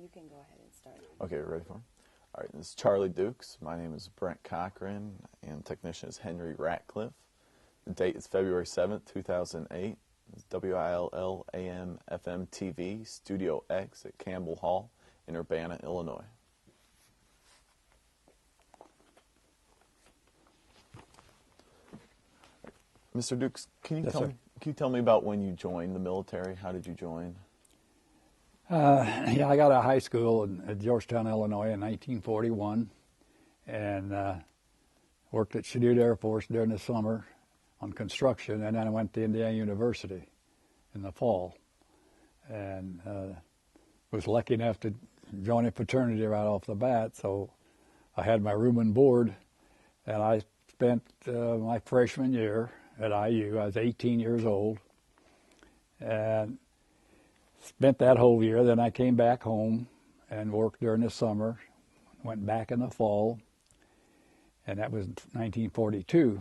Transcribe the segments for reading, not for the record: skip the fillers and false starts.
You can go ahead and start. Okay, ready for him? All right, this is Charlie Dukes. My name is Brent Cochran, and technician is Henry Ratcliffe. The date is February 7th, 2008. It's WILL AM FM TV, Studio X at Campbell Hall in Urbana, Illinois. Mr. Dukes, can you tell me about when you joined the military? How did you join? Yeah, I got out of high school at Georgetown, Illinois in 1941, and worked at Shadid Air Force during the summer on construction, and then I went to Indiana University in the fall, and was lucky enough to join a fraternity right off the bat, so I had my room and board, and I spent my freshman year at IU. I was 18 years old, and spent that whole year. Then I came back home and worked during the summer, went back in the fall, and that was 1942.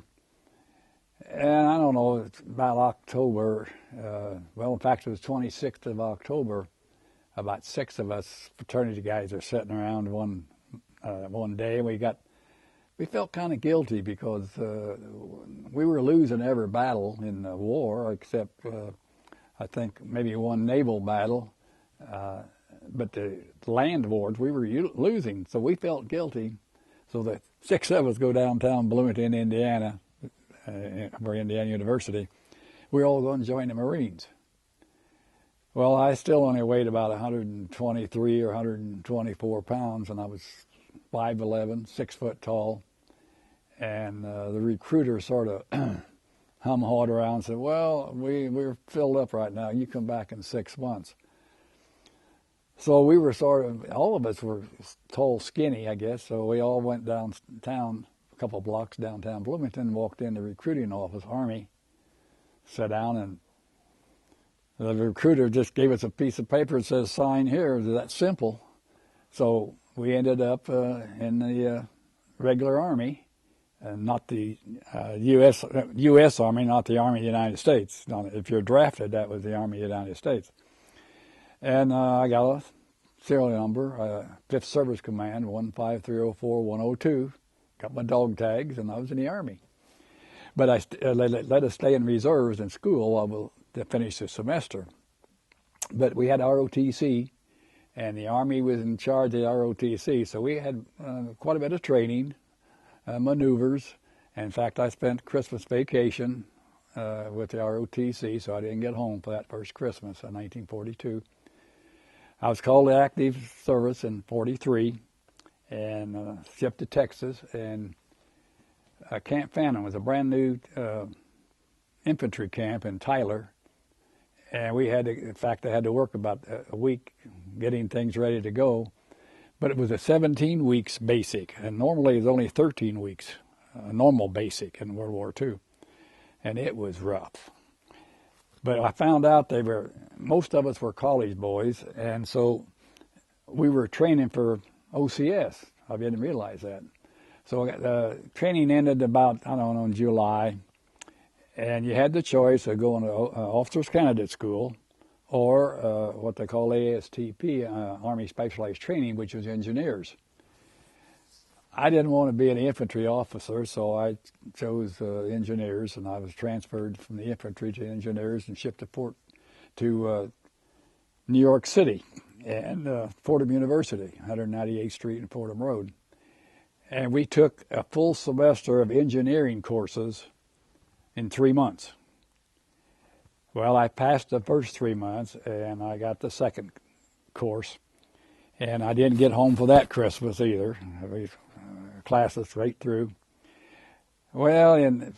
And I don't know, it's about October, well, in fact, it was 26th of October. About 6 of us fraternity guys are sitting around one day, and we felt kind of guilty because we were losing every battle in the war, except I think maybe one naval battle, but the land wars we were losing, so we felt guilty. So the 6 of us go downtown Bloomington, Indiana, for Indiana University. We're all going to join the Marines. Well, I still only weighed about 123 or 124 pounds, and I was 5'11", 6 foot tall. And the recruiter sort of hum-hawed around and said, well, we're filled up right now. You come back in 6 months. So we were all of us were tall, skinny, I guess, so we all went downtown, a couple blocks downtown Bloomington, walked in the recruiting office, Army, sat down, and the recruiter just gave us a piece of paper and says, sign here. It was that simple. So we ended up in the regular Army. And not the U.S. Army, not the Army of the United States. If you're drafted, that was the Army of the United States. And I got a serial number, 5th Service Command, 15304-102. Got my dog tags, and I was in the Army. But I let us stay in reserves in school while to finish the semester. But we had ROTC, and the Army was in charge of the ROTC, so we had quite a bit of training. Maneuvers. In fact, I spent Christmas vacation with the ROTC, so I didn't get home for that first Christmas in 1942. I was called to active service in 43 and shipped to Texas, and Camp Phantom was a brand new infantry camp in Tyler, and we had to, in fact, I had to work about a week getting things ready to go. But it was a 17 weeks basic, and normally it's only 13 weeks, normal basic in World War II. And it was rough. But I found out most of us were college boys, and so we were training for OCS. I didn't realize that. So the training ended about, I don't know, in July, and you had the choice of going to Officers Candidate School, or what they call ASTP, Army Specialized Training, which was engineers. I didn't want to be an infantry officer, so I chose engineers, and I was transferred from the infantry to engineers and shipped to New York City and Fordham University, 198th Street and Fordham Road. And we took a full semester of engineering courses in 3 months. Well, I passed the first 3 months, and I got the second course, and I didn't get home for that Christmas either. Classes right through. Well, in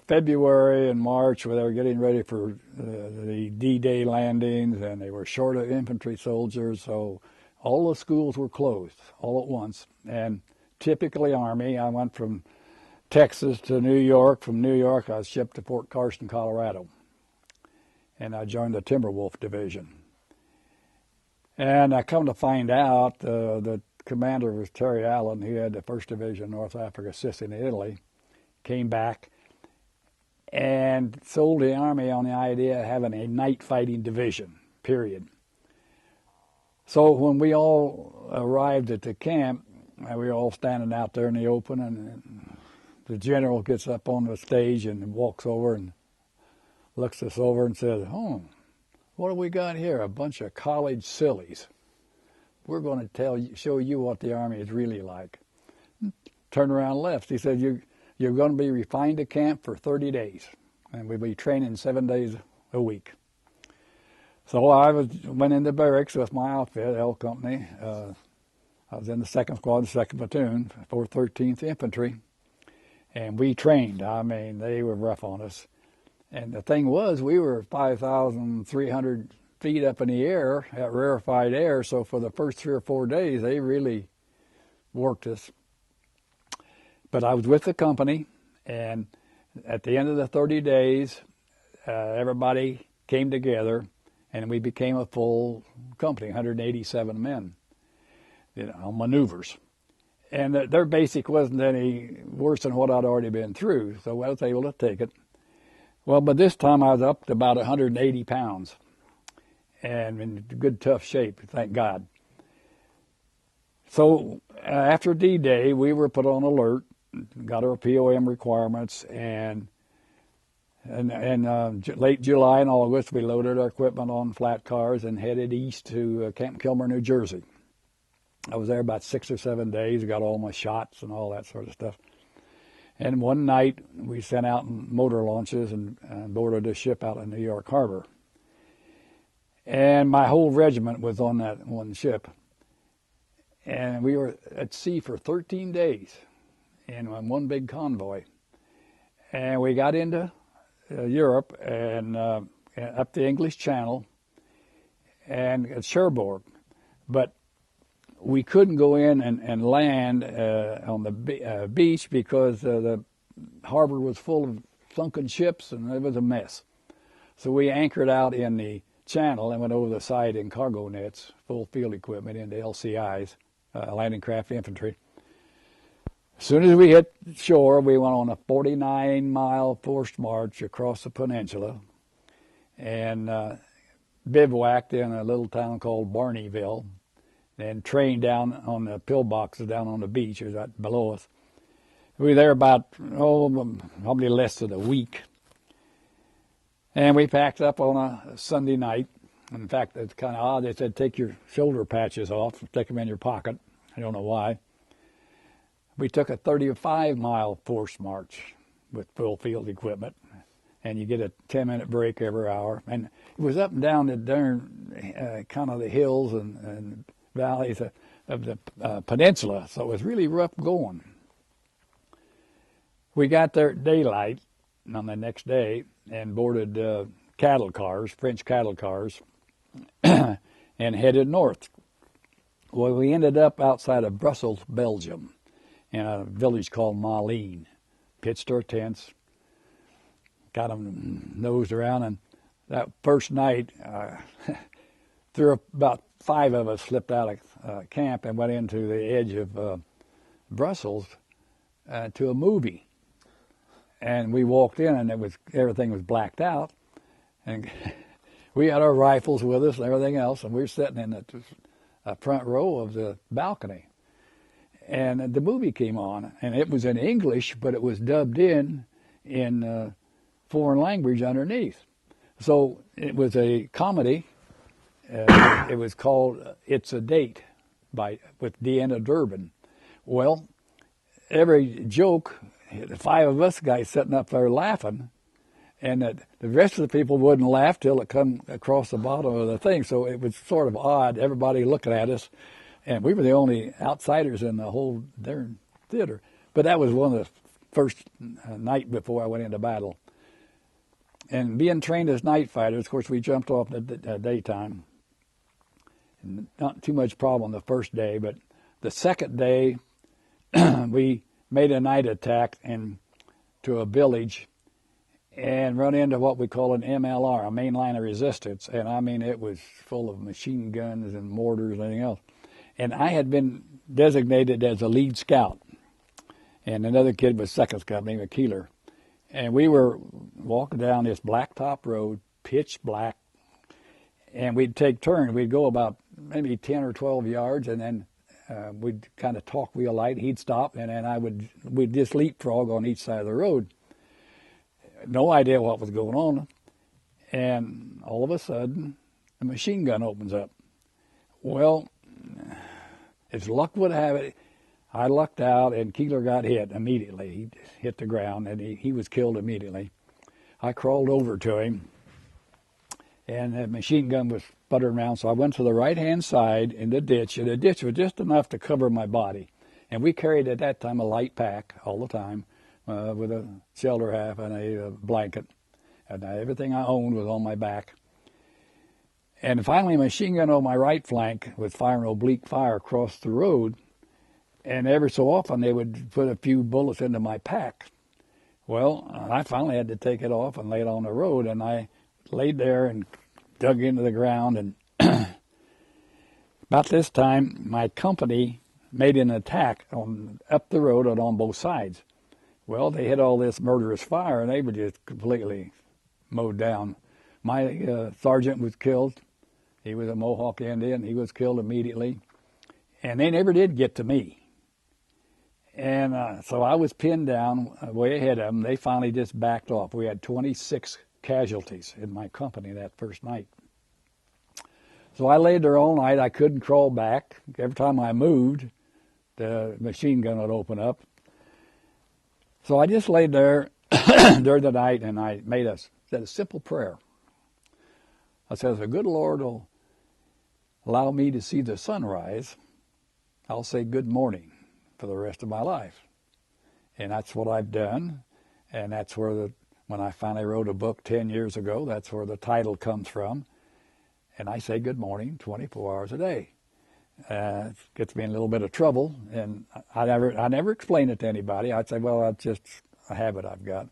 February and March, they were getting ready for the D-Day landings, and they were short of infantry soldiers, so all the schools were closed all at once. And typically Army, I went from Texas to New York. From New York, I was shipped to Fort Carson, Colorado. And I joined the Timberwolf Division. And I come to find out the commander was Terry Allen. He had the 1st Division North Africa assisting in Italy. Came back and sold the Army on the idea of having a night fighting division, period. So when we all arrived at the camp, we were all standing out there in the open, and the general gets up on the stage and walks over and looks us over and says, "Oh, what have we got here? A bunch of college sillies. We're going to show you what the Army is really like." Turned around and left. He said, you're going to be refined to camp for 30 days, and we'll be training 7 days a week. So I went into barracks with my outfit, L Company. I was in the 2nd Squad, 2nd Platoon, 413th Infantry, and we trained. I mean, they were rough on us. And the thing was, we were 5,300 feet up in the air at rarefied air, so for the first 3 or 4 days, they really worked us. But I was with the company, and at the end of the 30 days, everybody came together, and we became a full company, 187 men, on maneuvers. And their basic wasn't any worse than what I'd already been through, so I was able to take it. Well, by this time, I was up to about 180 pounds, and in good, tough shape, thank God. So after D-Day, we were put on alert, got our POM requirements, and late July and August, we loaded our equipment on flat cars and headed east to Camp Kilmer, New Jersey. I was there about 6 or 7 days, got all my shots and all that sort of stuff. And one night, we sent out motor launches and boarded a ship out in New York Harbor. And my whole regiment was on that one ship. And we were at sea for 13 days in one big convoy. And we got into Europe and up the English Channel and at Cherbourg. But we couldn't go in and land on the beach because the harbor was full of sunken ships and it was a mess. So we anchored out in the channel and went over the side in cargo nets, full field equipment into LCIs, landing craft infantry. As soon as we hit shore, we went on a 49-mile forced march across the peninsula and bivouacked in a little town called Barneyville and trained down on the pillboxes down on the beach, or that below us. We were there about, probably less than a week. And we packed up on a Sunday night. In fact, it's kind of odd. They said, take your shoulder patches off, stick them in your pocket. I don't know why. We took a 35-mile forced march with full field equipment, and you get a 10-minute break every hour. And it was up and down the darn kind of the hills and valleys of the peninsula, so it was really rough going. We got there at daylight on the next day and boarded cattle cars, French cattle cars, and headed north. Well, we ended up outside of Brussels, Belgium, in a village called Malines. Pitched our tents, got them nosed around, and that first night, about 5 of us slipped out of camp and went into the edge of Brussels to a movie. And we walked in, and everything was blacked out, and we had our rifles with us and everything else, and we were sitting in the front row of the balcony. And the movie came on, and it was in English, but it was dubbed in foreign language underneath. So it was a comedy. It was called It's a Date with Deanna Durbin. Well, every joke, the 5 of us guys sitting up there laughing, and the rest of the people wouldn't laugh till it come across the bottom of the thing. So it was sort of odd, everybody looking at us. And we were the only outsiders in the whole darn theater. But that was one of the first night before I went into battle. And being trained as night fighters, of course, we jumped off the daytime. And not too much problem the first day, but the second day, we made a night attack to a village and run into what we call an MLR, a main line of resistance. And I mean, it was full of machine guns and mortars and everything else. And I had been designated as a lead scout, and another kid was second scout named Keeler. And we were walking down this blacktop road, pitch black, and we'd take turns. We'd go about maybe 10 or 12 yards, and then we'd kind of talk real light. He'd stop, and then we'd just leapfrog on each side of the road. No idea what was going on. And all of a sudden, a machine gun opens up. Well, as luck would have it, I lucked out, and Keeler got hit immediately. He hit the ground, and he was killed immediately. I crawled over to him, and the machine gun was sputtering around, so I went to the right-hand side in the ditch, and the ditch was just enough to cover my body. And we carried at that time a light pack all the time with a shelter half and a blanket, and everything I owned was on my back. And finally, a machine gun on my right flank was firing oblique fire across the road, and every so often they would put a few bullets into my pack. Well, I finally had to take it off and lay it on the road, and I laid there and dug into the ground. And about this time, my company made an attack up the road and on both sides. Well, they hit all this murderous fire, and they were just completely mowed down. My sergeant was killed. He was a Mohawk Indian. He was killed immediately. And they never did get to me. And so I was pinned down way ahead of them. They finally just backed off. We had 26 casualties in my company that first night. So I laid there all night. I couldn't crawl back. Every time I moved, the machine gun would open up. So I just laid there during the night, and I said a simple prayer. I said, if the good Lord will allow me to see the sunrise, I'll say good morning for the rest of my life. And that's what I've done. And that's where when I finally wrote a book 10 years ago, that's where the title comes from. And I say good morning 24 hours a day. It gets me in a little bit of trouble, and I never explain it to anybody. I'd say, well, that's just a habit I've got.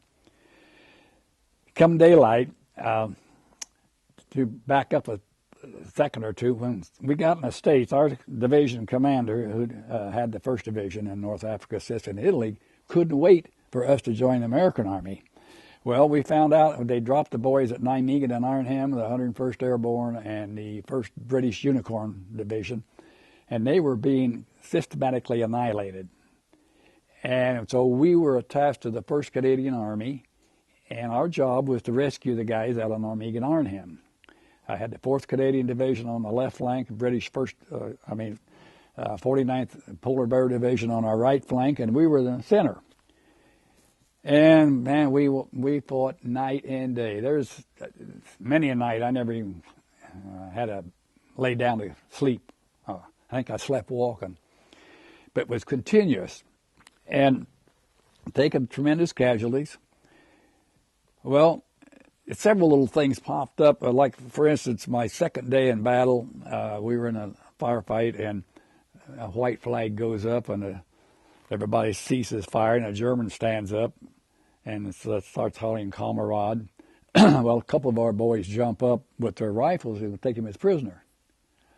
Come daylight, to back up a second or two, when we got in the States, our division commander, who had the 1st Division in North Africa, assisting Italy, couldn't wait for us to join the American Army. Well, we found out they dropped the boys at Nijmegen and Arnhem, the 101st Airborne and the 1st British Unicorn Division, and they were being systematically annihilated. And so we were attached to the 1st Canadian Army, and our job was to rescue the guys out of Nijmegen and Arnhem. I had the 4th Canadian Division on the left flank, British 49th Polar Bear Division on our right flank, and we were in the center. And man, we fought night and day. There's many a night I never even had to lay down to sleep. I think I slept walking, but it was continuous and taking tremendous casualties. Well, several little things popped up. Like, for instance, my second day in battle, we were in a firefight, and a white flag goes up, and everybody ceases firing. A German stands up and starts hollering, "Kamerad." Well, a couple of our boys jump up with their rifles and take him as prisoner.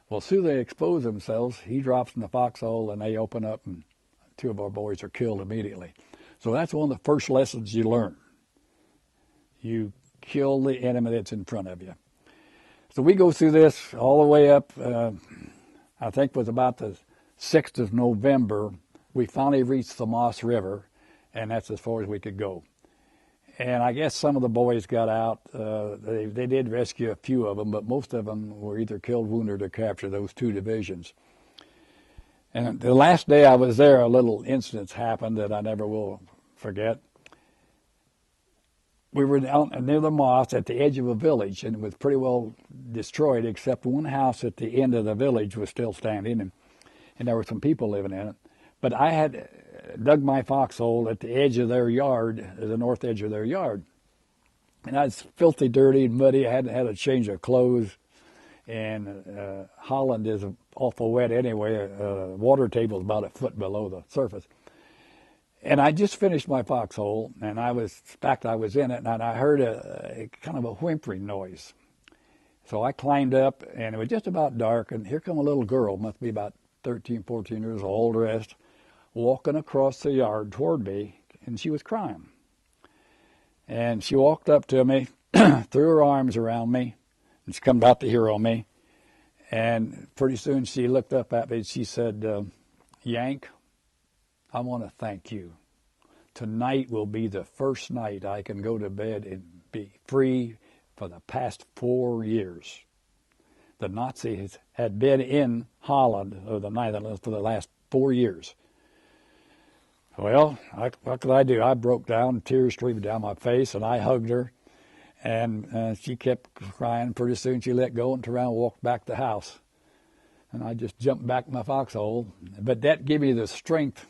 Well, as soon as they expose themselves, he drops in the foxhole, and they open up, and 2 of our boys are killed immediately. So that's one of the first lessons you learn. You kill the enemy that's in front of you. So we go through this all the way up, I think it was about the 6th of November, we finally reached the Moss River, and that's as far as we could go. And I guess some of the boys got out. They did rescue a few of them, but most of them were either killed, wounded, or captured, those 2 divisions. And the last day I was there, a little incident happened that I never will forget. We were down near the Moss at the edge of a village, and it was pretty well destroyed, except one house at the end of the village was still standing, and there were some people living in it. But I had dug my foxhole at the edge of their yard, the north edge of their yard. And I was filthy, dirty, and muddy. I hadn't had a change of clothes. And Holland is awful wet anyway. Water table is about a foot below the surface. And I just finished my foxhole, and I was in it, and I heard a kind of a whimpering noise. So I climbed up, and it was just about dark, and here come a little girl, must be about 13, 14 years old, dressed, walking across the yard toward me, and she was crying. And she walked up to me, threw her arms around me, and she come about to here on me. And pretty soon she looked up at me and she said, Yank, I want to thank you. Tonight will be the first night I can go to bed and be free for the past 4 years. The Nazis had been in Holland or the Netherlands for the last 4 years. Well, what could I do? I broke down, tears streamed down my face, and I hugged her. And she kept crying. Pretty soon she let go and turned around and walked back to the house. And I just jumped back in my foxhole. But that gave me the strength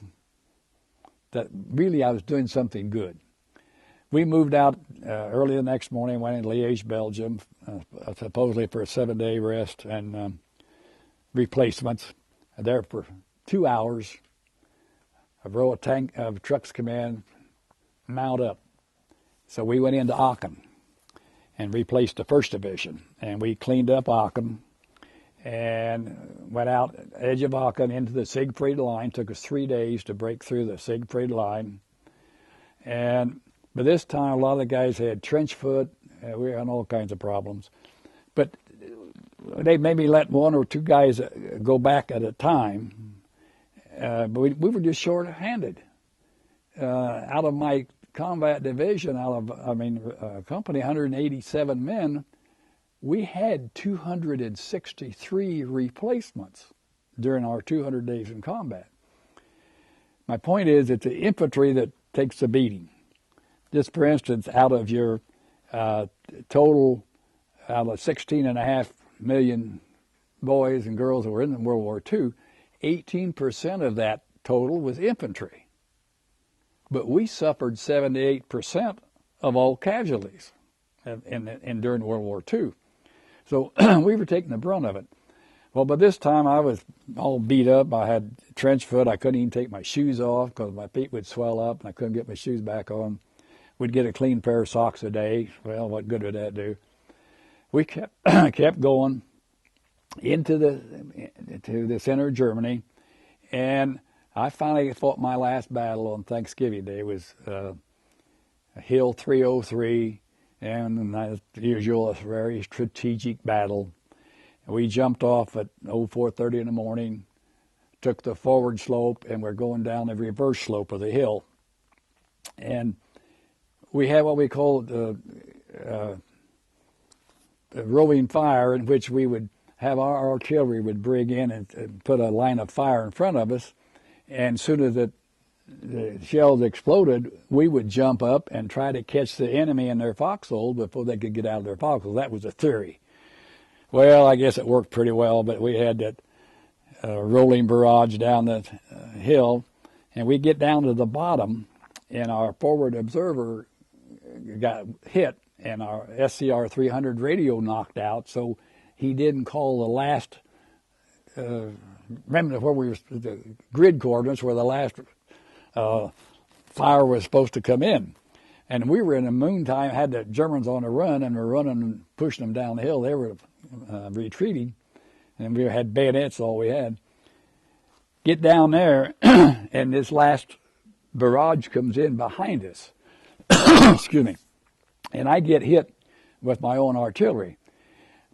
that really I was doing something good. We moved out early the next morning, went in Liège, Belgium, supposedly for a 7-day rest and replacements. There for 2 hours. A row of trucks come in, mount up. So we went into Aachen and replaced the 1st Division. And we cleaned up Aachen and went out edge of Aachen into the Siegfried Line. Took us 3 days to break through the Siegfried Line. And by this time, a lot of the guys had trench foot. We had all kinds of problems. But they maybe let 1 or 2 guys go back at a time. But we were just short-handed. Out of my combat division, company, 187 men, we had 263 replacements during our 200 days in combat. My point is, it's the infantry that takes the beating. Just for instance, out of your total, out of 16.5 million boys and girls who were in World War II, 18% of that total was infantry. But we suffered 78% of all casualties during World War II. So we were taking the brunt of it. Well, by this time I was all beat up. I had trench foot. I couldn't even take my shoes off because my feet would swell up and I couldn't get my shoes back on. We'd get a clean pair of socks a day. Well, what good would that do? We kept going into the center of Germany, and I finally fought my last battle on Thanksgiving Day. It was Hill 303, and as usual, a very strategic battle. We jumped off at 4:30 in the morning, took the forward slope, and we're going down the reverse slope of the hill. And we had what we called rolling fire, in which we would have our artillery would bring in and put a line of fire in front of us, and as soon as the shells exploded, we would jump up and try to catch the enemy in their foxhole before they could get out of their foxhole. That was the theory. Well, I guess it worked pretty well, but we had that rolling barrage down the hill, and we get down to the bottom, and our forward observer got hit, and our SCR 300 radio knocked out, so he didn't call the last remnant where we were, the grid coordinates where the last fire was supposed to come in. And we were in the noontime, had the Germans on the run, and we're running and pushing them down the hill. They were retreating, and we had bayonets, all we had. Get down there, and this last barrage comes in behind us. Excuse me. And I get hit with my own artillery.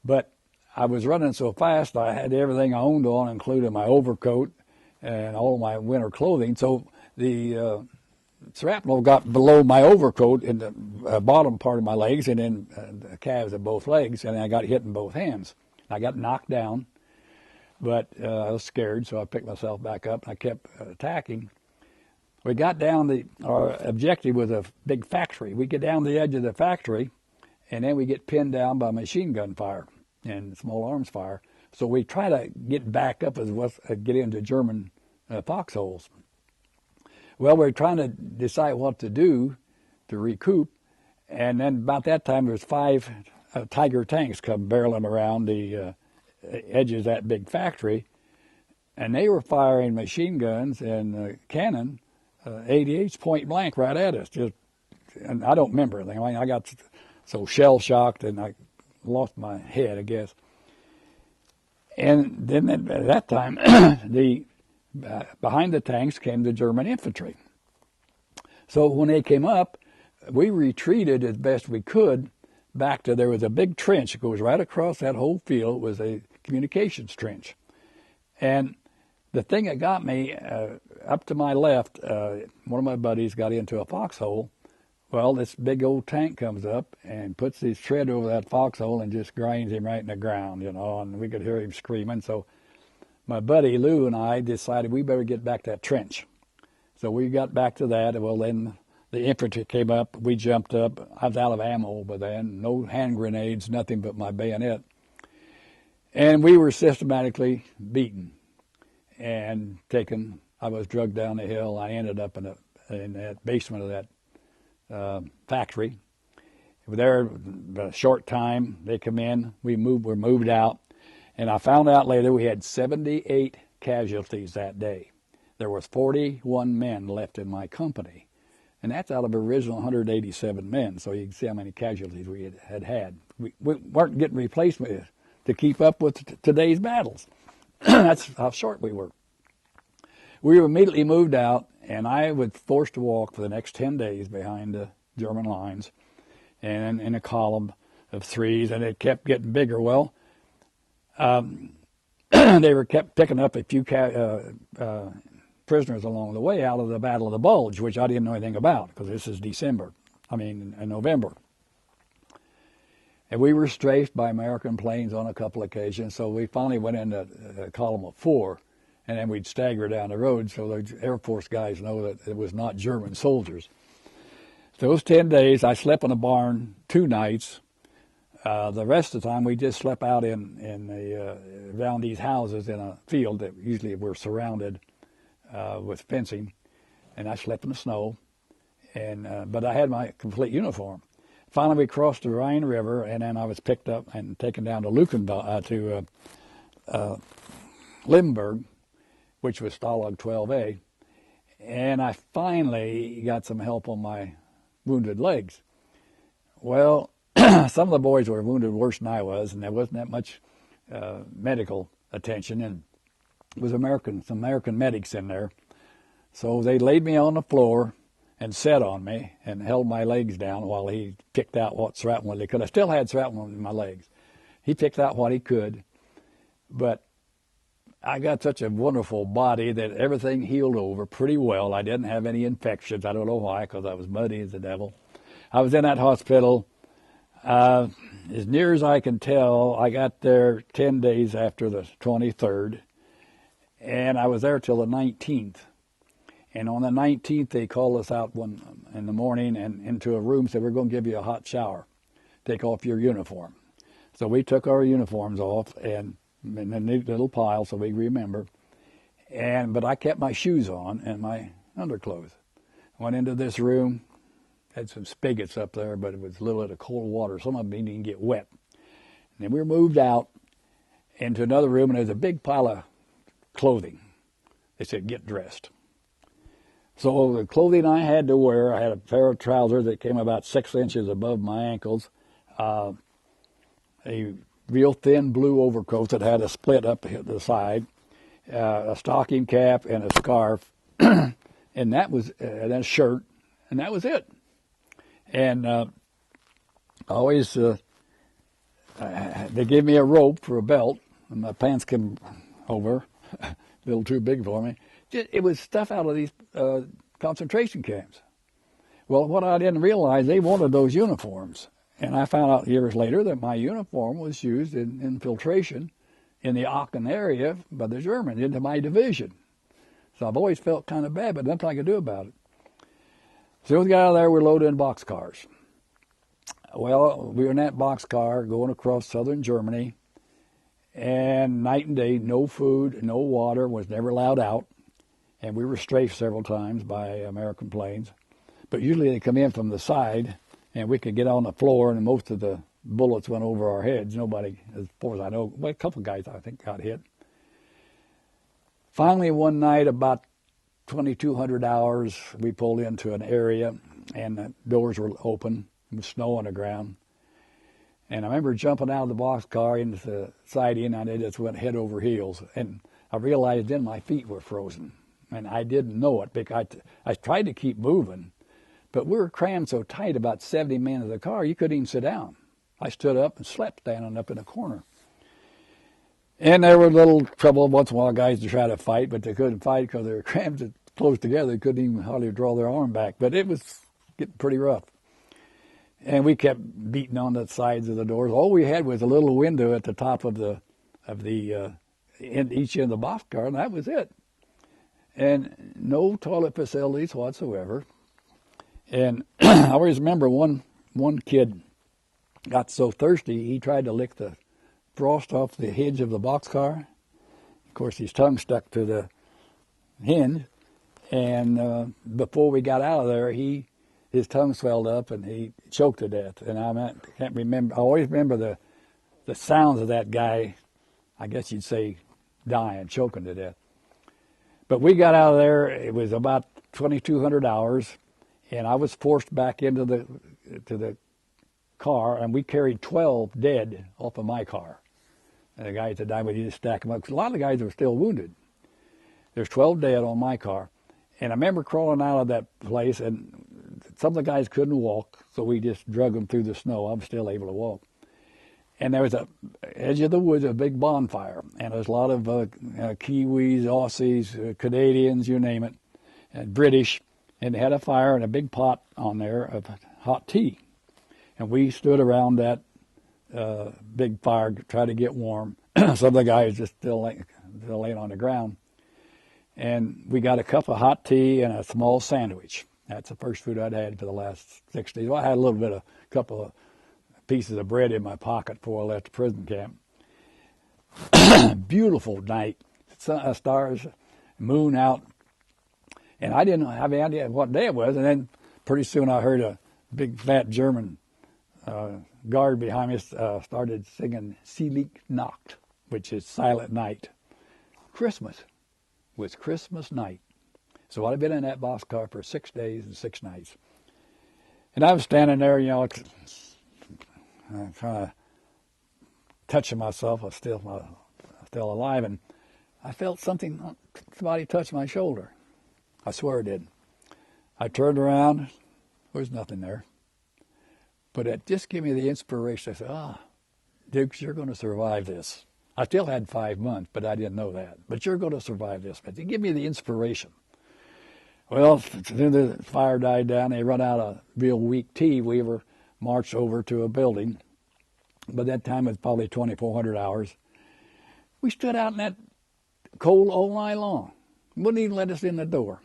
But I was running so fast, I had everything I owned on, including my overcoat and all my winter clothing. So the shrapnel got below my overcoat in the bottom part of my legs and then the calves of both legs, and I got hit in both hands. I got knocked down, but I was scared, so I picked myself back up and I kept attacking. We got down our objective was a big factory. We get down the edge of the factory, and then we get pinned down by machine gun fire and small arms fire. So we try to get back up get into German foxholes. Well, we're trying to decide what to do to recoup, and then about that time there's 5 Tiger tanks come barreling around the edges of that big factory, and they were firing machine guns and cannon, 88s point blank right at us. And I don't remember anything. I got so shell shocked and I lost my head, I guess. And then at that time, behind the tanks came the German infantry. So when they came up, we retreated as best we could back to, there was a big trench that goes right across that whole field. It was a communications trench. And the thing that got me, up to my left, one of my buddies got into a foxhole. Well, this big old tank comes up and puts his tread over that foxhole and just grinds him right in the ground, and we could hear him screaming. So my buddy Lou and I decided we better get back to that trench. So we got back to that. Well, then the infantry came up. We jumped up. I was out of ammo by then. No hand grenades, nothing but my bayonet. And we were systematically beaten and taken. I was drugged down the hill. I ended up in that basement of that factory. There, a short time, they come in. Were moved out. And I found out later we had 78 casualties that day. There was 41 men left in my company. And that's out of original 187 men. So you can see how many casualties we had. We weren't getting replacement to keep up with today's battles. That's how short we were. We were immediately moved out, and I was forced to walk for the next 10 days behind the German lines and in a column of threes, and it kept getting bigger. Well, they were kept picking up a few prisoners along the way out of the Battle of the Bulge, which I didn't know anything about because this is November. And we were strafed by American planes on a couple occasions, so we finally went into a column of 4, and then we'd stagger down the road so the Air Force guys know that it was not German soldiers. Those 10 days, I slept in a barn 2 nights. The rest of the time, we just slept out around these houses in a field that usually were surrounded with fencing, and I slept in the snow. But I had my complete uniform. Finally, we crossed the Rhine River, and then I was picked up and taken down to Limburg, which was Stalag 12A, and I finally got some help on my wounded legs. Well, some of the boys were wounded worse than I was, and there wasn't that much medical attention, and it was some American medics in there. So they laid me on the floor and sat on me and held my legs down while he picked out what shrapnel they could. I still had shrapnel in my legs. He picked out what he could, but I got such a wonderful body that everything healed over pretty well. I didn't have any infections. I don't know why, because I was muddy as the devil. I was in that hospital. As near as I can tell, I got there 10 days after the 23rd, and I was there till the 19th. And on the 19th, they called us out in the morning and into a room, said, we're going to give you a hot shower. Take off your uniform. So we took our uniforms off and in a neat little pile so we remember. But I kept my shoes on and my underclothes. Went into this room, had some spigots up there, but it was a little bit of cold water. Some of them didn't get wet. And then we were moved out into another room, and there was a big pile of clothing. They said, get dressed. So the clothing I had to wear, I had a pair of trousers that came about 6 inches above my ankles, a real thin blue overcoat that had a split up the side, a stocking cap and a scarf, and that was and a shirt, and that was it. And always they gave me a rope for a belt, and my pants came over, a little too big for me. It was stuff out of these concentration camps. Well, what I didn't realize, they wanted those uniforms. And I found out years later that my uniform was used in infiltration in the Aachen area by the Germans into my division. So I've always felt kind of bad, but nothing I could do about it. So we got out of there, we're loaded in boxcars. Well, we were in that boxcar going across southern Germany, and night and day, no food, no water, was never allowed out. And we were strafed several times by American planes. But usually they come in from the side, and we could get on the floor, and most of the bullets went over our heads. Nobody, as far as I know, well, a couple of guys I think got hit. Finally, one night, about 2,200 hours, we pulled into an area, and the doors were open. There was snow on the ground. And I remember jumping out of the boxcar into the siding, and I just went head over heels. And I realized then my feet were frozen. And I didn't know it because I tried to keep moving. But we were crammed so tight, about 70 men in the car, you couldn't even sit down. I stood up and slept standing up in a corner. And there was a little trouble once in a while, guys to try to fight, but they couldn't fight because they were crammed close together. They couldn't even hardly draw their arm back. But it was getting pretty rough. And we kept beating on the sides of the doors. All we had was a little window at the top of each end of the boxcar, and that was it. And no toilet facilities whatsoever. And I always remember one kid got so thirsty he tried to lick the frost off the hinge of the boxcar. Of course, his tongue stuck to the hinge, and before we got out of there, his tongue swelled up and he choked to death. And I can't remember. I always remember the sounds of that guy. I guess you'd say dying, choking to death. But we got out of there. It was about 2,200 hours, and I was forced back into the car, and we carried 12 dead off of my car. And the guys that died, we just stack them up. 'Cause a lot of the guys were still wounded. There's 12 dead on my car. And I remember crawling out of that place, and some of the guys couldn't walk, so we just drug them through the snow. I was still able to walk. And there was a edge of the woods, a big bonfire, and there's a lot of Kiwis, Aussies, Canadians, you name it, and British, and they had a fire and a big pot on there of hot tea. And we stood around that big fire, tried to get warm. Some of the guys just still laying on the ground. And we got a cup of hot tea and a small sandwich. That's the first food I'd had for the last 6 days. Well, I had a little bit of couple of pieces of bread in my pocket before I left the prison camp. Beautiful night, stars, moon out, and I didn't have any idea what day it was. And then pretty soon I heard a big fat German guard behind us started singing "Selig Nacht," which is Silent Night. Christmas was Christmas night. So I'd been in that boxcar for 6 days and 6 nights. And I was standing there, kind of touching myself. I was still alive, and I felt somebody touch my shoulder. I swear it did. I turned around. There was nothing there. But it just gave me the inspiration. I said, Dukes, you're going to survive this. I still had 5 months, but I didn't know that. But you're going to survive this. But they give me the inspiration. Well, then the fire died down. They run out of real weak tea. We were marched over to a building. By that time, it was probably 2,400 hours. We stood out in that cold all night long. Wouldn't even let us in the door.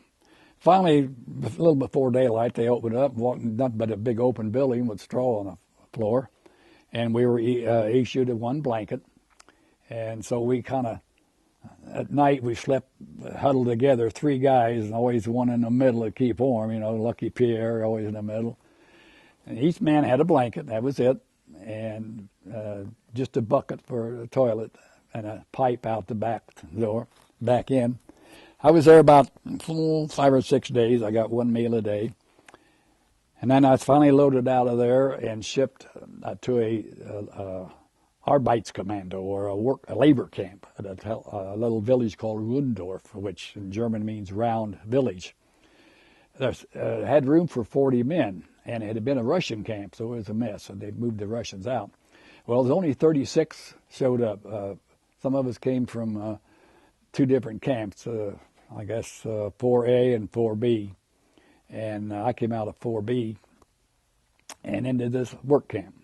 Finally, a little before daylight, they opened up, walking nothing but a big open building with straw on the floor. And we were issued one blanket. And so we kind of, at night, we slept huddled together, 3 guys, and always one in the middle to keep warm. Lucky Pierre, always in the middle. And each man had a blanket, that was it, and just a bucket for a toilet and a pipe out the back door, back in. I was there about 5 or 6 days. I got 1 meal a day. And then I was finally loaded out of there and shipped to a Arbeitskommando, or a labor camp at a little village called Rundorf, which in German means round village. It had room for 40 men, and it had been a Russian camp, so it was a mess, and they moved the Russians out. Well, there's only 36 showed up. Some of us came from 2 different camps, I guess 4A and 4B, and I came out of 4B and into this work camp.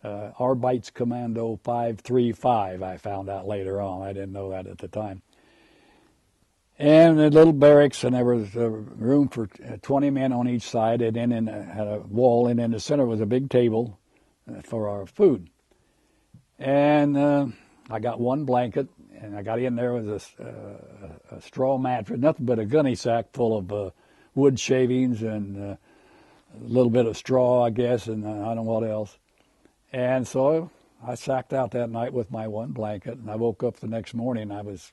Arbeitskommando 535, I found out later on. I didn't know that at the time. And the little barracks, and there was room for 20 men on each side, and then had a wall, and in the center was a big table for our food. And I got 1 blanket, and I got in there with a straw mattress, nothing but a gunny sack full of wood shavings and a little bit of straw, I guess, and I don't know what else. And so I sacked out that night with my 1 blanket, and I woke up the next morning. I was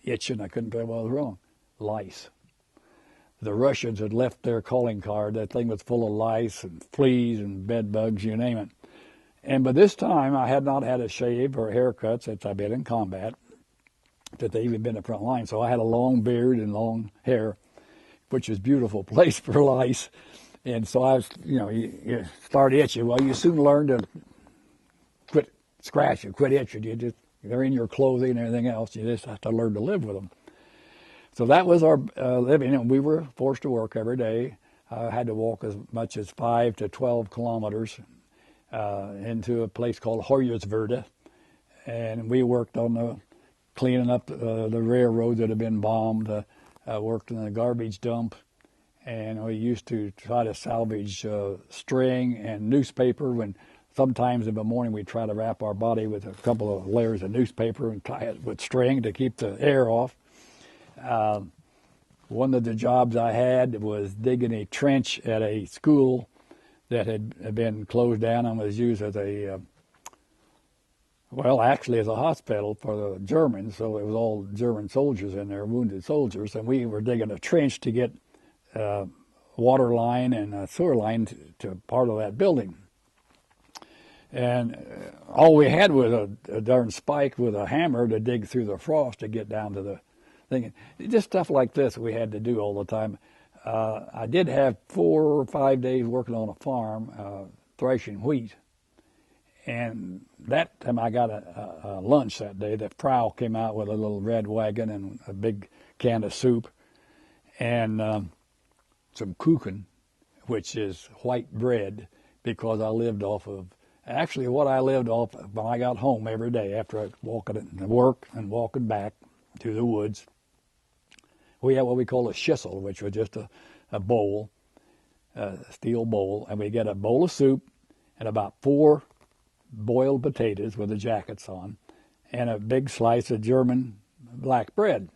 itching. I couldn't tell what was wrong. Lice. The Russians had left their calling card. That thing was full of lice and fleas and bed bugs, you name it. And by this time, I had not had a shave or a haircut since I'd been in combat, that they even been in the front line. So I had a long beard and long hair, which is a beautiful place for lice. And so I was, you start itching. Well, you soon learn to quit scratching, quit itching. You just they're in your clothing and everything else. You just have to learn to live with them. So that was our living, and we were forced to work every day. I had to walk as much as 5 to 12 kilometers into a place called Hoyerswerda, and we worked on the cleaning up the railroad that had been bombed. Worked in the garbage dump, and we used to try to salvage string and newspaper. When sometimes in the morning we'd try to wrap our body with a couple of layers of newspaper and tie it with string to keep the air off. One of the jobs I had was digging a trench at a school that had been closed down and was used as a, well, actually as a hospital for the Germans. So it was all German soldiers in there, wounded soldiers, and we were digging a trench to get water line and a sewer line to part of that building. And all we had was a darn spike with a hammer to dig through the frost to get down to the thing. Just stuff like this we had to do all the time. I did have 4 or 5 days working on a farm, threshing wheat. And that time I got a lunch that day. The Frau came out with a little red wagon and a big can of soup and some kuchen, which is white bread, because I lived off of, actually what I lived off of when I got home every day after I walking to work and walking back to the woods. We had what we call a schissel, which was just a bowl, a steel bowl, and we get a bowl of soup and about 4 boiled potatoes with the jackets on, and a big slice of German black bread,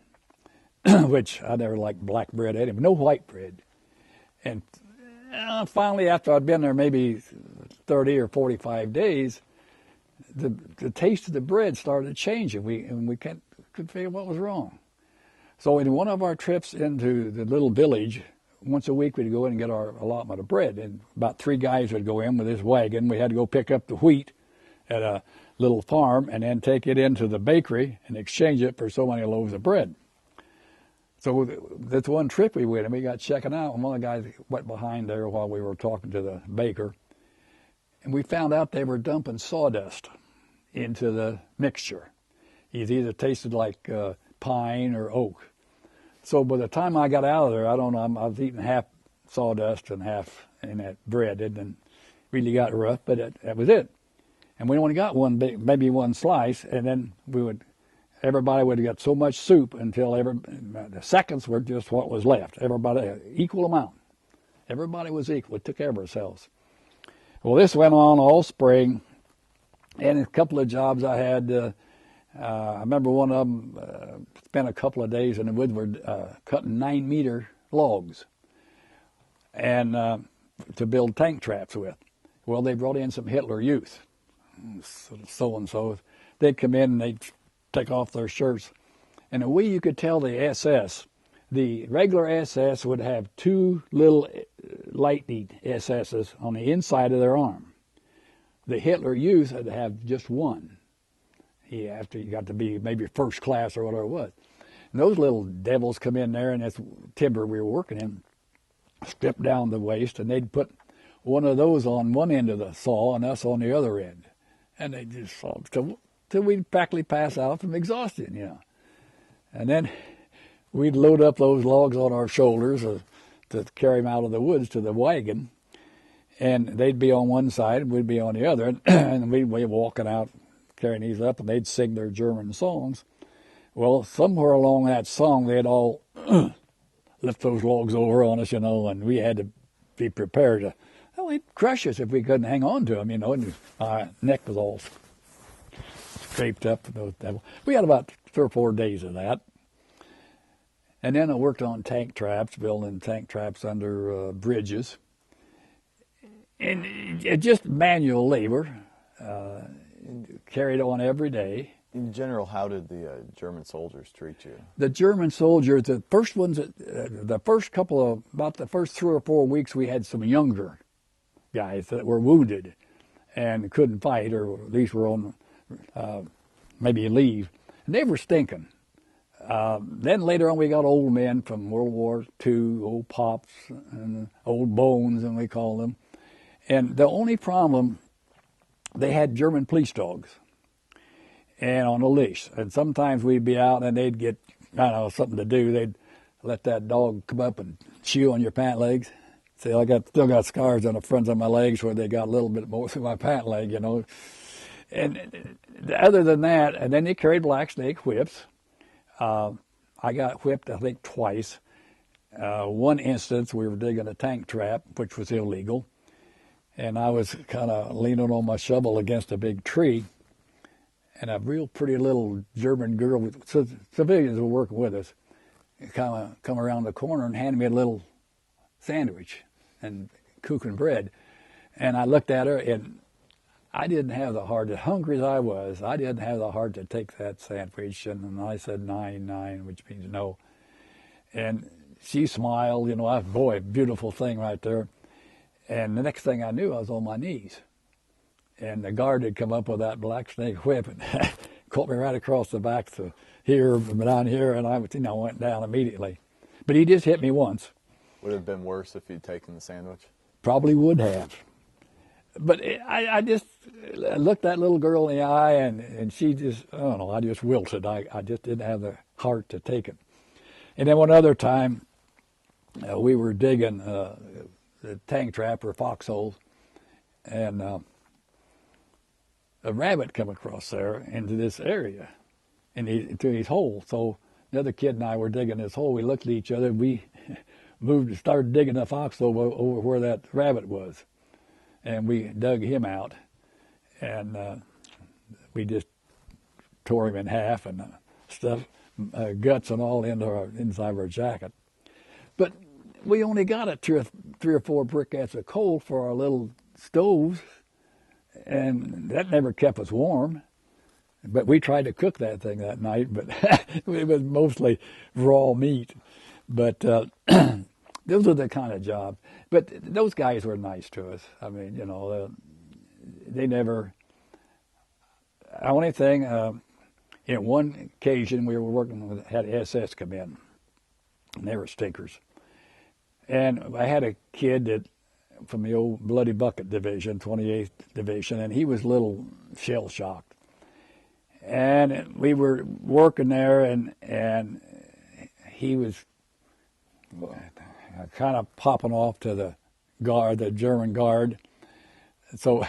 which I never liked black bread anyway, no white bread. And finally, after I'd been there maybe 30 or 45 days, the taste of the bread started changing. And we couldn't figure what was wrong. So in one of our trips into the little village, once a week we'd go in and get our allotment of bread, and about 3 guys would go in with this wagon. We had to go pick up the wheat at a little farm and then take it into the bakery and exchange it for so many loaves of bread. So that's one trip we went, and we got checking out, and one of the guys went behind there while we were talking to the baker, and we found out they were dumping sawdust into the mixture. It either tasted like pine or oak. So by the time I got out of there, I don't know, I was eating half sawdust and half in that bread. It didn't really got rough, but that was it. And we only got maybe one slice, and then everybody would have got so much soup until the seconds were just what was left. Everybody, equal amount. Everybody was equal. We took care of ourselves. Well, this went on all spring, and a couple of jobs I had. I remember one of them spent a couple of days in the woods cutting 9-meter logs and to build tank traps with. Well, they brought in some Hitler Youth, so-and-so. They'd come in and they'd take off their shirts. And the way you could tell the SS, the regular SS would have 2 little lightning SS's on the inside of their arm. The Hitler Youth would have just one. After you got to be maybe first class or whatever it was. And those little devils come in there, and that's timber we were working in, stripped down the waist, and they'd put one of those on one end of the saw and us on the other end. And they just saw till we'd practically pass out from exhaustion, you know. And then we'd load up those logs on our shoulders to carry them out of the woods to the wagon, and they'd be on one side, and we'd be on the other, and we'd be walking out carrying these up, and they'd sing their German songs. Well, somewhere along that song, they'd all lift those logs over on us, you know, and we had to be prepared to, well, they'd crush us if we couldn't hang on to them, you know, and our neck was all scraped up. We had about 3 or 4 days of that. And then I worked on tank traps, building tank traps under bridges. And just manual labor. Carried on every day. In general, how did the German soldiers treat you? The German soldiers, the first ones, the first 3 or 4 weeks, we had some younger guys that were wounded and couldn't fight, or at least were on maybe leave. And they were stinking. Then later on, we got old men from World War II, old pops and old bones, and we call them. And the only problem, they had German police dogs. and on a leash. And sometimes we'd be out and they'd get, I don't know, something to do. They'd let that dog come up and chew on your pant legs. See, still got scars on the fronts of my legs where they got a little bit more through my pant leg, you know. And other than that, and then they carried black snake whips. I got whipped, I think, twice. One instance, we were digging a tank trap, which was illegal, and I was kind of leaning on my shovel against a big tree, and a real pretty little German girl, with civilians were working with us, kind of come around the corner and handed me a little sandwich and kuchen bread. And I looked at her, and I didn't have the heart, as hungry as I was, I didn't have the heart to take that sandwich. And I said 9, which means no. And she smiled, you know, boy, beautiful thing right there. And the next thing I knew, I was on my knees. And the guard had come up with that black snake whip and caught me right across the back to here, down here, and I went down immediately. But he just hit me once. Would it have been worse if you'd taken the sandwich? Probably would have. But I just looked that little girl in the eye, and she just, I don't know, I just wilted. I just didn't have the heart to take it. And then one other time, we were digging the tank trap or foxholes, and a rabbit come across there into this area, into his hole. So the other kid and I were digging this hole. We looked at each other. We moved and started digging the foxhole over where that rabbit was. And we dug him out, and we just tore him in half and stuff, guts and all inside of our jacket. But we only got 3 or 4 briquettes of coal for our little stoves, and that never kept us warm. But we tried to cook that thing that night, but it was mostly raw meat. But those are the kind of jobs. But those guys were nice to us. I mean, you know, they never. Only thing, in one occasion we were working with, had SS come in, and they were stinkers. And I had a kid that from the old Bloody Bucket Division, 28th Division, and he was a little shell-shocked. And we were working there, and he was kind of popping off to the guard, the German guard. So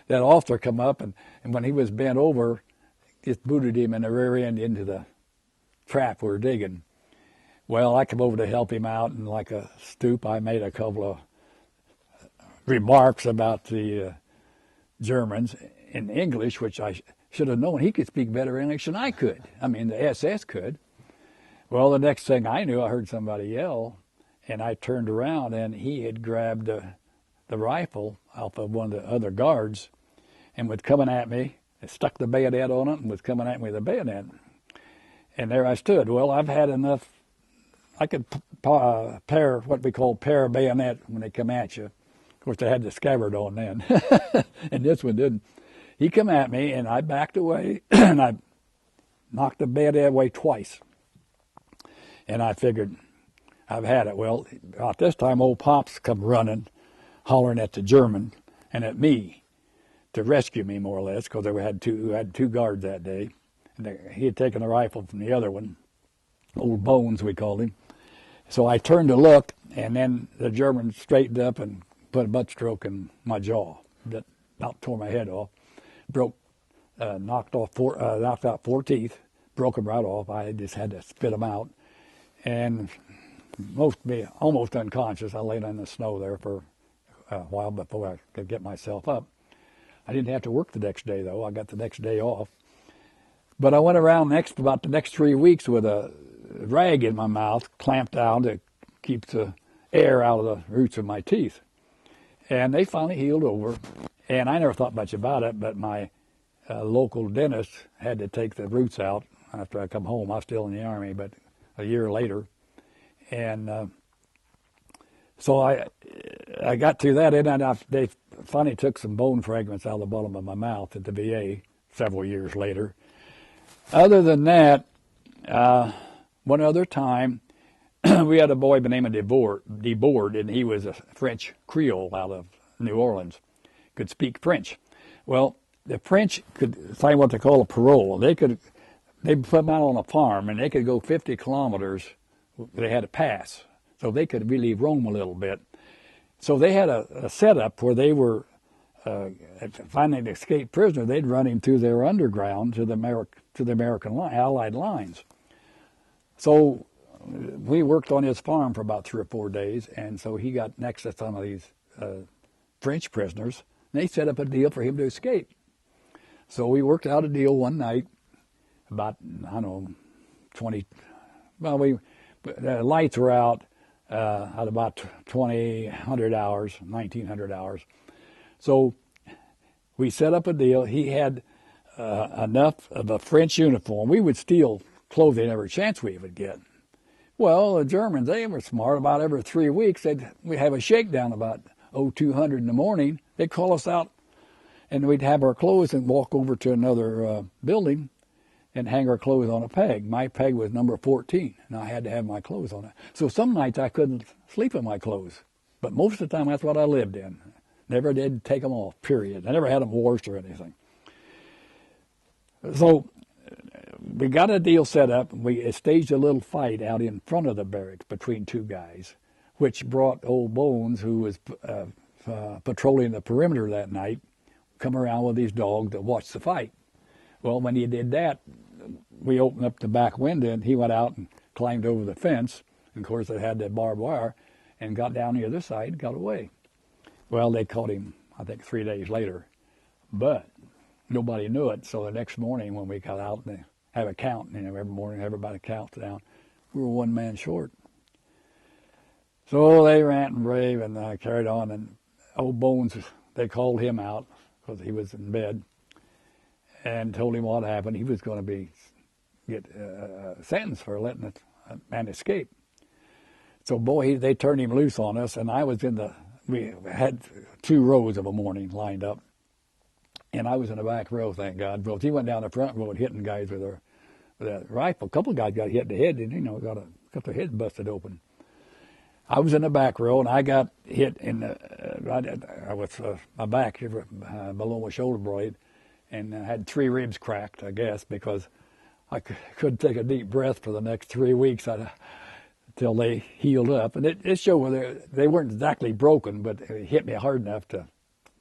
that officer come up, and when he was bent over, just booted him in the rear end into the trap we were digging. Well, I come over to help him out, and like a stoop, I made a couple of remarks about the Germans in English, which I should have known. He could speak better English than I could. I mean, the SS could. Well, the next thing I knew, I heard somebody yell, and I turned around, and he had grabbed the rifle off of one of the other guards and was coming at me, and stuck the bayonet on it, and was coming at me with a bayonet. And there I stood. Well, I've had enough. I could pair what we call pair bayonet when they come at you. Of course, they had the scabbard on then, and this one didn't. He come at me, and I backed away, and I knocked the bayonet away twice. And I figured, I've had it. Well, about this time, old Pops come running, hollering at the German and at me to rescue me, more or less, because we had two guards that day. And he had taken the rifle from the other one, old Bones, we called him. So I turned to look, and then the German straightened up and put a butt stroke in my jaw. That about tore my head off. Knocked out 4 teeth, broke them right off. I just had to spit them out. And almost unconscious. I laid in the snow there for a while before I could get myself up. I didn't have to work the next day, though. I got the next day off. But I went around about the next 3 weeks with a rag in my mouth, clamped down to keep the air out of the roots of my teeth. And they finally healed over. And I never thought much about it, but my local dentist had to take the roots out after I come home. I was still in the Army, but a year later. And so I got through that, and they finally took some bone fragments out of the bottom of my mouth at the VA several years later. Other than that, one other time, we had a boy by the name of Debord, and he was a French Creole out of New Orleans, could speak French. Well, the French could sign what they call a parole. They put them out on a farm, and they could go 50 kilometers. They had to pass, so they could really roam a little bit. So they had a setup where they were finding an escaped prisoner. They'd run him through their underground to the American Allied lines. So we worked on his farm for about 3 or 4 days, and so he got next to some of these French prisoners, and they set up a deal for him to escape. So we worked out a deal one night, about, I don't know, 20, well, the lights were out at about 2,000 hours, 1,900 hours. So we set up a deal. He had enough of a French uniform. We would steal clothing every chance we would get. Well, the Germans, they were smart. About every 3 weeks, we'd have a shakedown about 200 in the morning. They'd call us out, and we'd have our clothes and walk over to another building and hang our clothes on a peg. My peg was number 14, and I had to have my clothes on it. So some nights I couldn't sleep in my clothes, but most of the time that's what I lived in. Never did take them off, period. I never had them washed or anything. So we got a deal set up, and we staged a little fight out in front of the barracks between two guys, which brought old Bones, who was patrolling the perimeter that night, come around with his dog to watch the fight. Well, when he did that, we opened up the back window, and he went out and climbed over the fence. And of course, it had that barbed wire, and got down the other side and got away. Well, they caught him, I think, 3 days later, but nobody knew it. So the next morning, when we got out and have a count, every morning everybody counts down, we were 1 man short. So they rant and rave and carried on, and old Bones, they called him out because he was in bed, and told him what happened. He was going to get sentenced for letting a man escape. So boy, they turned him loose on us, and I was we had 2 rows of a morning lined up, and I was in the back row, thank God. But he went down the front row and hitting guys with a rifle. A couple of guys got hit in the head, and got their heads busted open. I was in the back row, and I got hit in with my back below my shoulder blade, and I had 3 ribs cracked, I guess, because I couldn't take a deep breath for the next 3 weeks until they healed up. And it showed where they weren't exactly broken, but it hit me hard enough to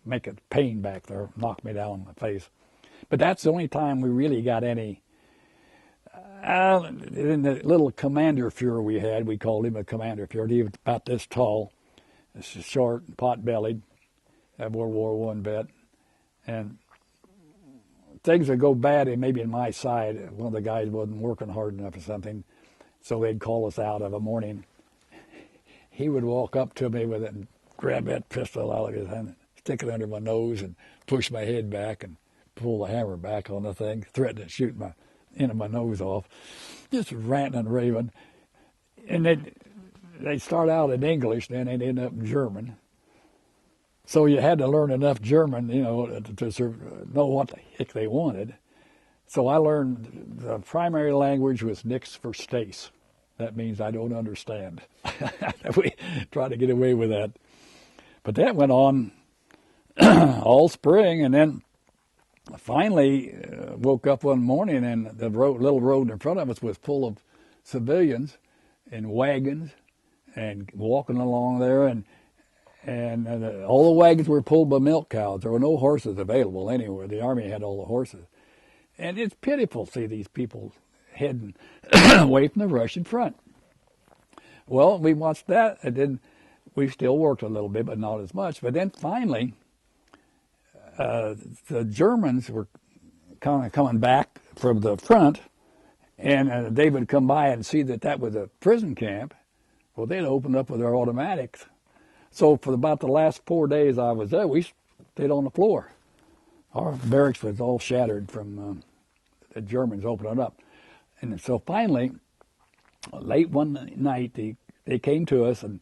make a pain back there, knock me down on my face. But that's the only time we really got any. In the little commander Fuhrer we had, we called him a commander Fuhrer. He was about this tall, short, pot-bellied, a World War I vet. And things would go bad, and maybe in my side, one of the guys wasn't working hard enough or something, so they'd call us out of a morning. He would walk up to me with it and grab that pistol out of his hand, stick it under my nose, and push my head back and pull the hammer back on the thing, threaten to shoot my end of my nose off, just ranting and raving. And they'd start out in English, then they'd end up in German. So you had to learn enough German, to know what the heck they wanted. So I learned the primary language was nix verstays. That means I don't understand. We tried to get away with that. But that went on all spring, and then finally woke up one morning, and the little road in front of us was full of civilians in wagons and walking along there, and all the wagons were pulled by milk cows. There were no horses available anywhere. The Army had all the horses. And it's pitiful to see these people heading away from the Russian front. Well, we watched that, and then we still worked a little bit, but not as much. But then finally, the Germans were kind of coming back from the front, and they would come by and see that was a prison camp. Well, they'd open up with their automatics. So for about the last 4 days I was there, we stayed on the floor. Our barracks was all shattered from the Germans opening up. And so finally, late one night, they came to us, and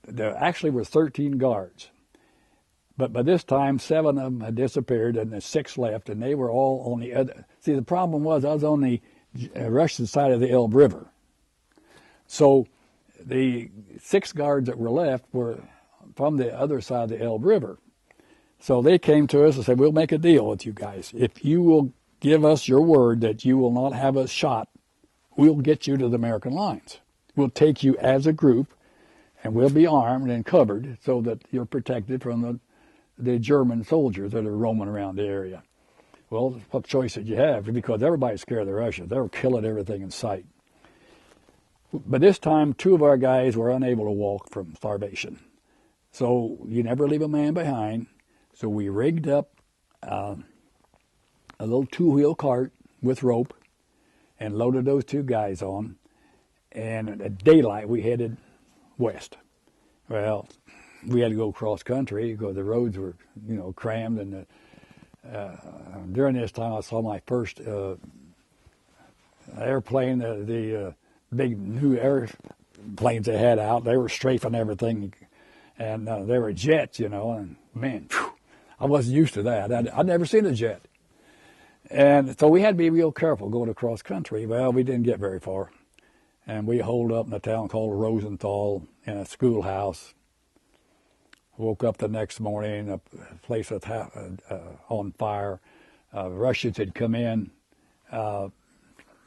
there actually were 13 guards. But by this time, 7 of them had disappeared, and there's 6 left, and they were all on the other. See, the problem was I was on the Russian side of the Elbe River. So the 6 guards that were left were from the other side of the Elbe River. So they came to us and said, we'll make a deal with you guys. If you will give us your word that you will not have us shot, we'll get you to the American lines. We'll take you as a group, and we'll be armed and covered so that you're protected from the German soldiers that are roaming around the area. Well, what choice did you have? Because everybody's scared of the Russians. They were killing everything in sight. But this time, 2 of our guys were unable to walk from starvation. So you never leave a man behind. So we rigged up a little 2-wheel cart with rope and loaded those 2 guys on. And at daylight, we headed west. Well, we had to go cross country because the roads were, crammed. And during this time, I saw my first airplane, the big new airplanes they had out. They were strafing everything, and they were jets, and man, whew, I wasn't used to that. I'd never seen a jet. And so we had to be real careful going across country. Well, we didn't get very far. And we holed up in a town called Rosenthal in a schoolhouse. Woke up the next morning, a place was on fire. Russians had come in,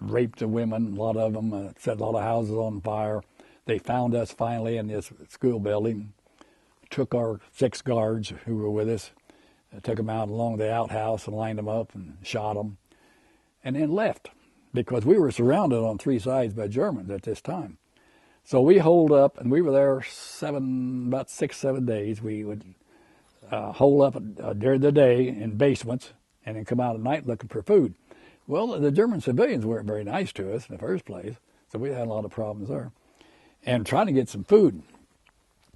raped the women, a lot of them, set a lot of houses on fire. They found us finally in this school building, took our 6 guards who were with us, took them out along the outhouse and lined them up and shot them, and then left because we were surrounded on 3 sides by Germans at this time. So we holed up, and we were there about 6-7 days. We would hole up during the day in basements and then come out at night looking for food. Well, the German civilians weren't very nice to us in the first place, so we had a lot of problems there. And trying to get some food.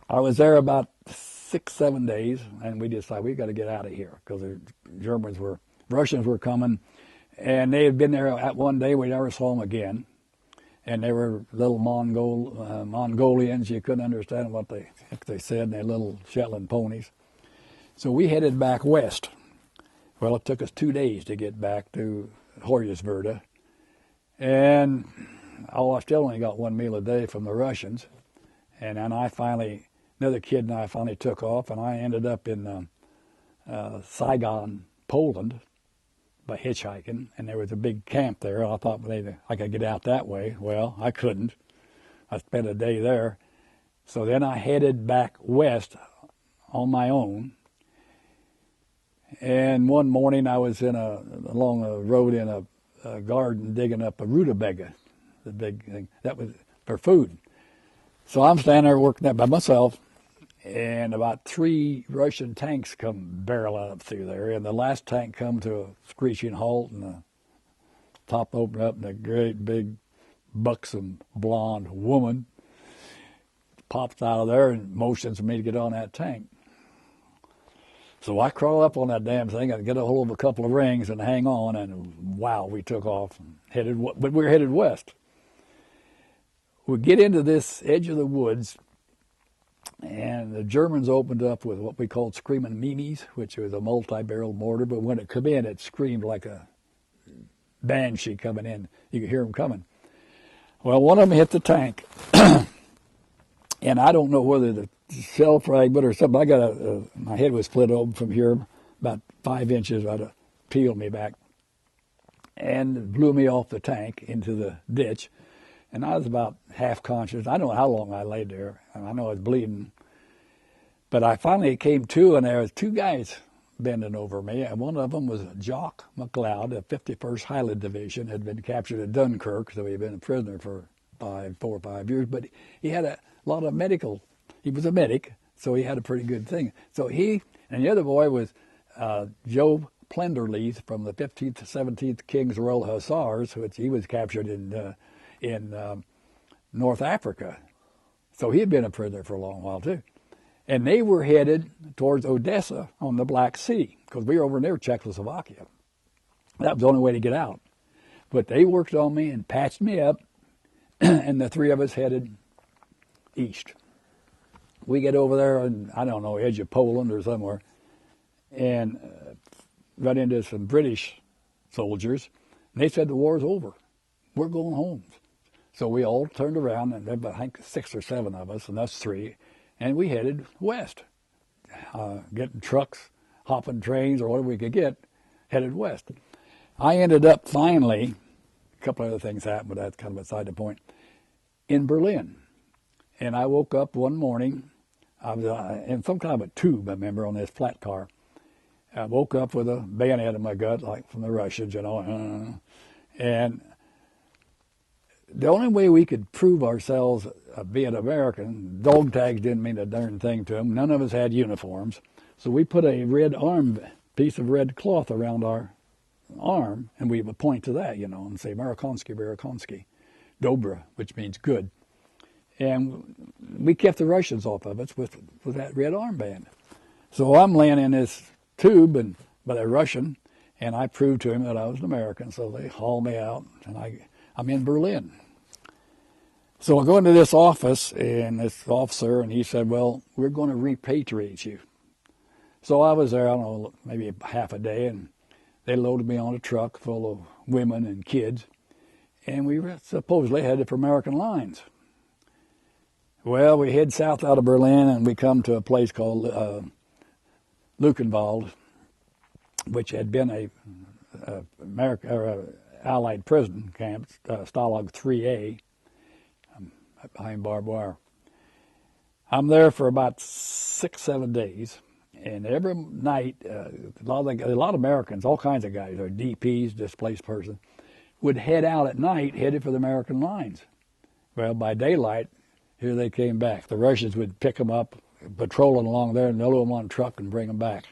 I was there about 6-7 days, and we decided we got to get out of here because the Russians were coming, and they had been there at one day. We never saw them again. And they were little Mongolians. You couldn't understand what they said. They're little Shetland ponies. So we headed back west. Well, it took us 2 days to get back to Hoyerswerda. And I still only got 1 meal a day from the Russians. And then another kid and I finally took off, and I ended up in Saigon, Poland, by hitchhiking, and there was a big camp there. I thought maybe I could get out that way. Well, I couldn't. I spent a day there. So then I headed back west on my own. And one morning I was along a road in a garden digging up a rutabaga, the big thing. That was for food. So I'm standing there working that by myself, and about 3 Russian tanks come barreling up through there, and the last tank come to a screeching halt, and the top opened up, and a great big buxom blonde woman pops out of there and motions for me to get on that tank. So I crawl up on that damn thing and get a hold of a couple of rings and hang on, and wow, we took off and but we were headed west. We get into this edge of the woods, and the Germans opened up with what we called screaming Mimis, which was a multi-barrel mortar, but when it come in, it screamed like a banshee coming in. You could hear them coming. Well, one of them hit the tank, and I don't know whether the shell fragment or something. I got my head was split open from here, about 5 inches. I'd peeled me back, and blew me off the tank into the ditch. And I was about half conscious. I don't know how long I laid there. I know I was bleeding. But I finally came to, and there was 2 guys bending over me. And one of them was Jock McLeod, of 51st Highland Division, had been captured at Dunkirk, so he'd been a prisoner for 4 or 5 years. But he had a lot of medical. He was a medic, so he had a pretty good thing. So he, and the other boy was Joe Plenderleith from the 15th to 17th King's Royal Hussars, which he was captured in North Africa. So he had been a prisoner for a long while, too. And they were headed towards Odessa on the Black Sea, because we were over near Czechoslovakia. That was the only way to get out. But they worked on me and patched me up, and the 3 of us headed east. We get over there on, I don't know, edge of Poland or somewhere, and run into some British soldiers. And they said the war's over. We're going home. So we all turned around, and there were, I think, 6 or 7 of us, and us 3, and we headed west, getting trucks hopping trains or whatever we could get, headed west. I ended up finally, a couple other things happened, but that's kind of beside the point, in Berlin. And I woke up one morning, I was in some kind of a tube, I remember, on this flat car. I woke up with a bayonet in my gut, like from the Russians, you know. And the only way we could prove ourselves being American, dog tags didn't mean a darn thing to them. None of us had uniforms. So we put a red piece of red cloth around our arm, and we would point to that, you know, and say, Amerikansky, Amerikansky, Dobra, which means good. And we kept the Russians off of us with that red armband. So I'm laying in this tube by a Russian, and I proved to him that I was an American. So they hauled me out, and I'm in Berlin. So I go into this office, and this officer, and he said, well, we're going to repatriate you. So I was there, I don't know, maybe half a day, and they loaded me on a truck full of women and kids, and we were supposedly headed for American lines. Well, we head south out of Berlin, and we come to a place called Luckenwald, which had been a Allied prison camp, Stalag 3A, behind barbed wire. I'm there for about 6-7 days, and every night, a lot of Americans, all kinds of guys, or DPs, displaced persons, would head out at night, headed for the American lines. Well, by daylight, here they came back. The Russians would pick them up, patrolling along there, and load them on a truck and bring them back.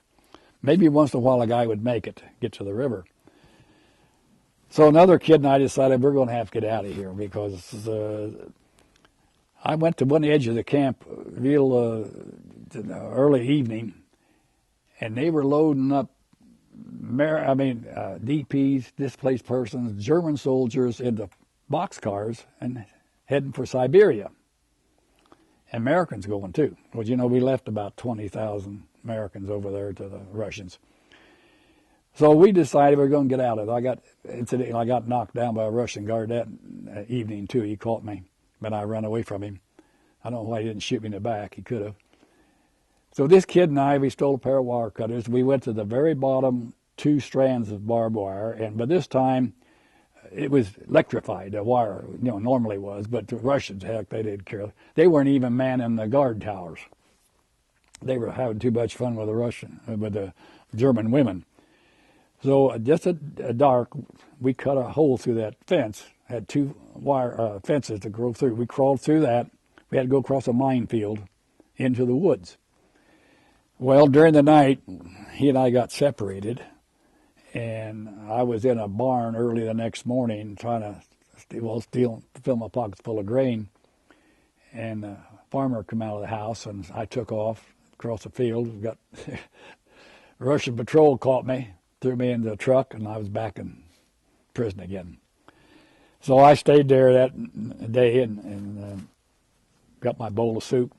Maybe once in a while a guy would make it, get to the river. So another kid and I decided we're going to have to get out of here, because I went to one edge of the camp real early evening, and they were loading up DPs, displaced persons, German soldiers into boxcars and heading for Siberia. Americans going too. Well, you know, we left about 20,000 Americans over there to the Russians. So we decided we were going to get out of it. I got knocked down by a Russian guard that evening too. He caught me, but I ran away from him. I don't know why he didn't shoot me in the back. He could have. So this kid and I, we stole a pair of wire cutters. We went to the very bottom 2 strands of barbed wire, and by this time it was electrified. The wire, you know, normally was, but the Russians, heck, they didn't care. They weren't even manning the guard towers. They were having too much fun with the German women. So just at dark, we cut a hole through that fence. Had 2 wire fences to go through. We crawled through that. We had to go across a minefield into the woods. Well, during the night, he and I got separated, and I was in a barn early the next morning trying to fill my pockets full of grain. And a farmer came out of the house, and I took off across the field. Got Russian patrol caught me, threw me in the truck, and I was back in prison again. So I stayed there that day and got my bowl of soup.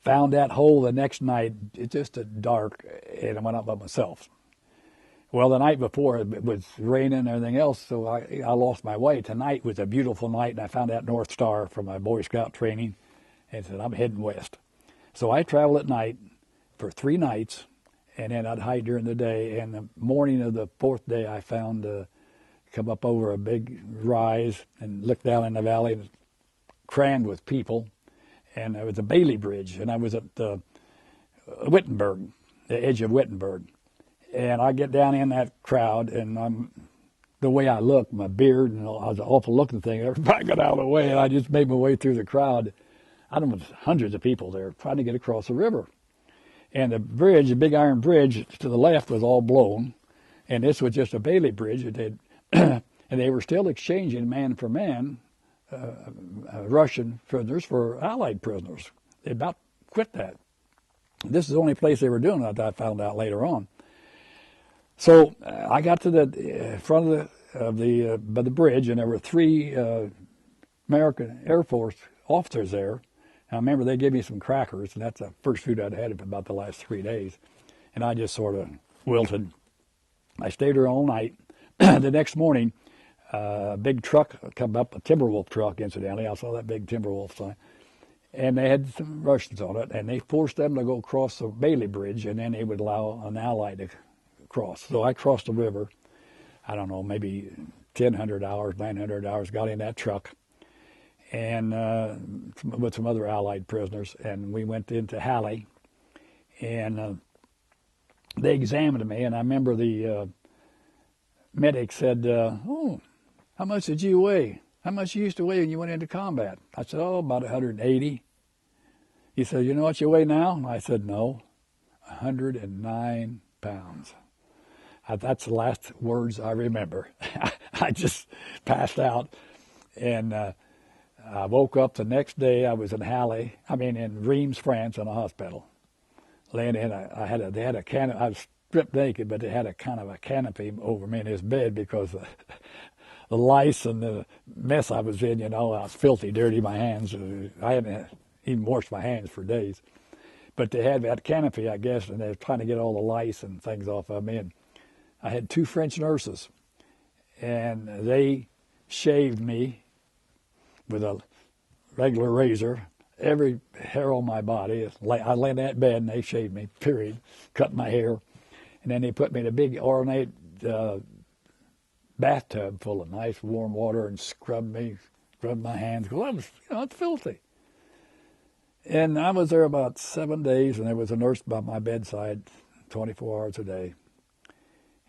Found that hole the next night, it just dark, and I went up by myself. Well, the night before, it was raining and everything else, so I lost my way. Tonight was a beautiful night, and I found that North Star from my Boy Scout training, and said, I'm heading west. So I traveled at night for 3 nights, and then I'd hike during the day. And the morning of the 4th day, I found come up over a big rise and looked down in the valley, and crammed with people. And there was a Bailey Bridge, and I was at Wittenberg, the edge of Wittenberg. And I get down in that crowd, and the way I look, my beard, and I was an awful looking thing. Everybody got out of the way, and I just made my way through the crowd. I don't know, hundreds of people there trying to get across the river. And the bridge, the big iron bridge to the left was all blown, and this was just a Bailey Bridge. And they were still exchanging man for man Russian prisoners for Allied prisoners. They about quit that. This is the only place they were doing it, I found out later on. So I got to the front of the bridge, and there were 3 American Air Force officers there. And I remember they gave me some crackers, and that's the first food I'd had for about the last 3 days. And I just sort of wilted. I stayed there all night. The next morning, a big truck come up, a Timberwolf truck, incidentally. I saw that big Timberwolf sign. and they had some Russians on it, and they forced them to go across the Bailey Bridge, and then they would allow an ally to cross. So I crossed the river, I don't know, maybe 1,000 hours, 900 hours, got in that truck, and with some other Allied prisoners, and we went into Halle, and they examined me, and I remember the medic said, "Oh, how much did you weigh? How much you used to weigh when you went into combat?" I said, "Oh, about 180. He said, "You know what you weigh now?" And I said, "No, 109 pounds." That's the last words I remember. I just passed out, and I woke up the next day. I was in in Reims, France, in a hospital, laying in. They had a canopy. I was stripped naked, but they had a kind of a canopy over me in this bed because the lice and the mess I was in. I was filthy, dirty. My hands. I hadn't even washed my hands for days. But they had that canopy, I guess, and they were trying to get all the lice and things off of me. And I had 2 French nurses, and they shaved me with a regular razor, every hair on my body. I lay in that bed, and they shaved me, period, cut my hair. And then they put me in a big ornate bathtub full of nice warm water and scrubbed my hands, because I was, it's filthy. And I was there about 7 days, and there was a nurse by my bedside 24 hours a day.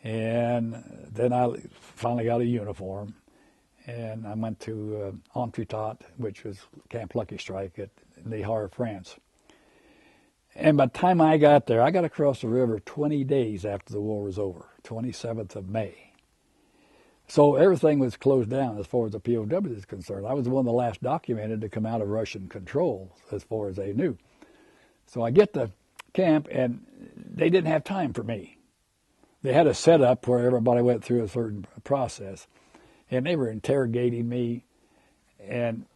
And then I finally got a uniform, and I went to Entretot, which was Camp Lucky Strike in the Har, France. And by the time I got there, I got across the river 20 days after the war was over, 27th of May. So everything was closed down as far as the POW is concerned. I was one of the last documented to come out of Russian control as far as they knew. So I get to camp, and they didn't have time for me. They had a setup where everybody went through a certain process, and they were interrogating me, and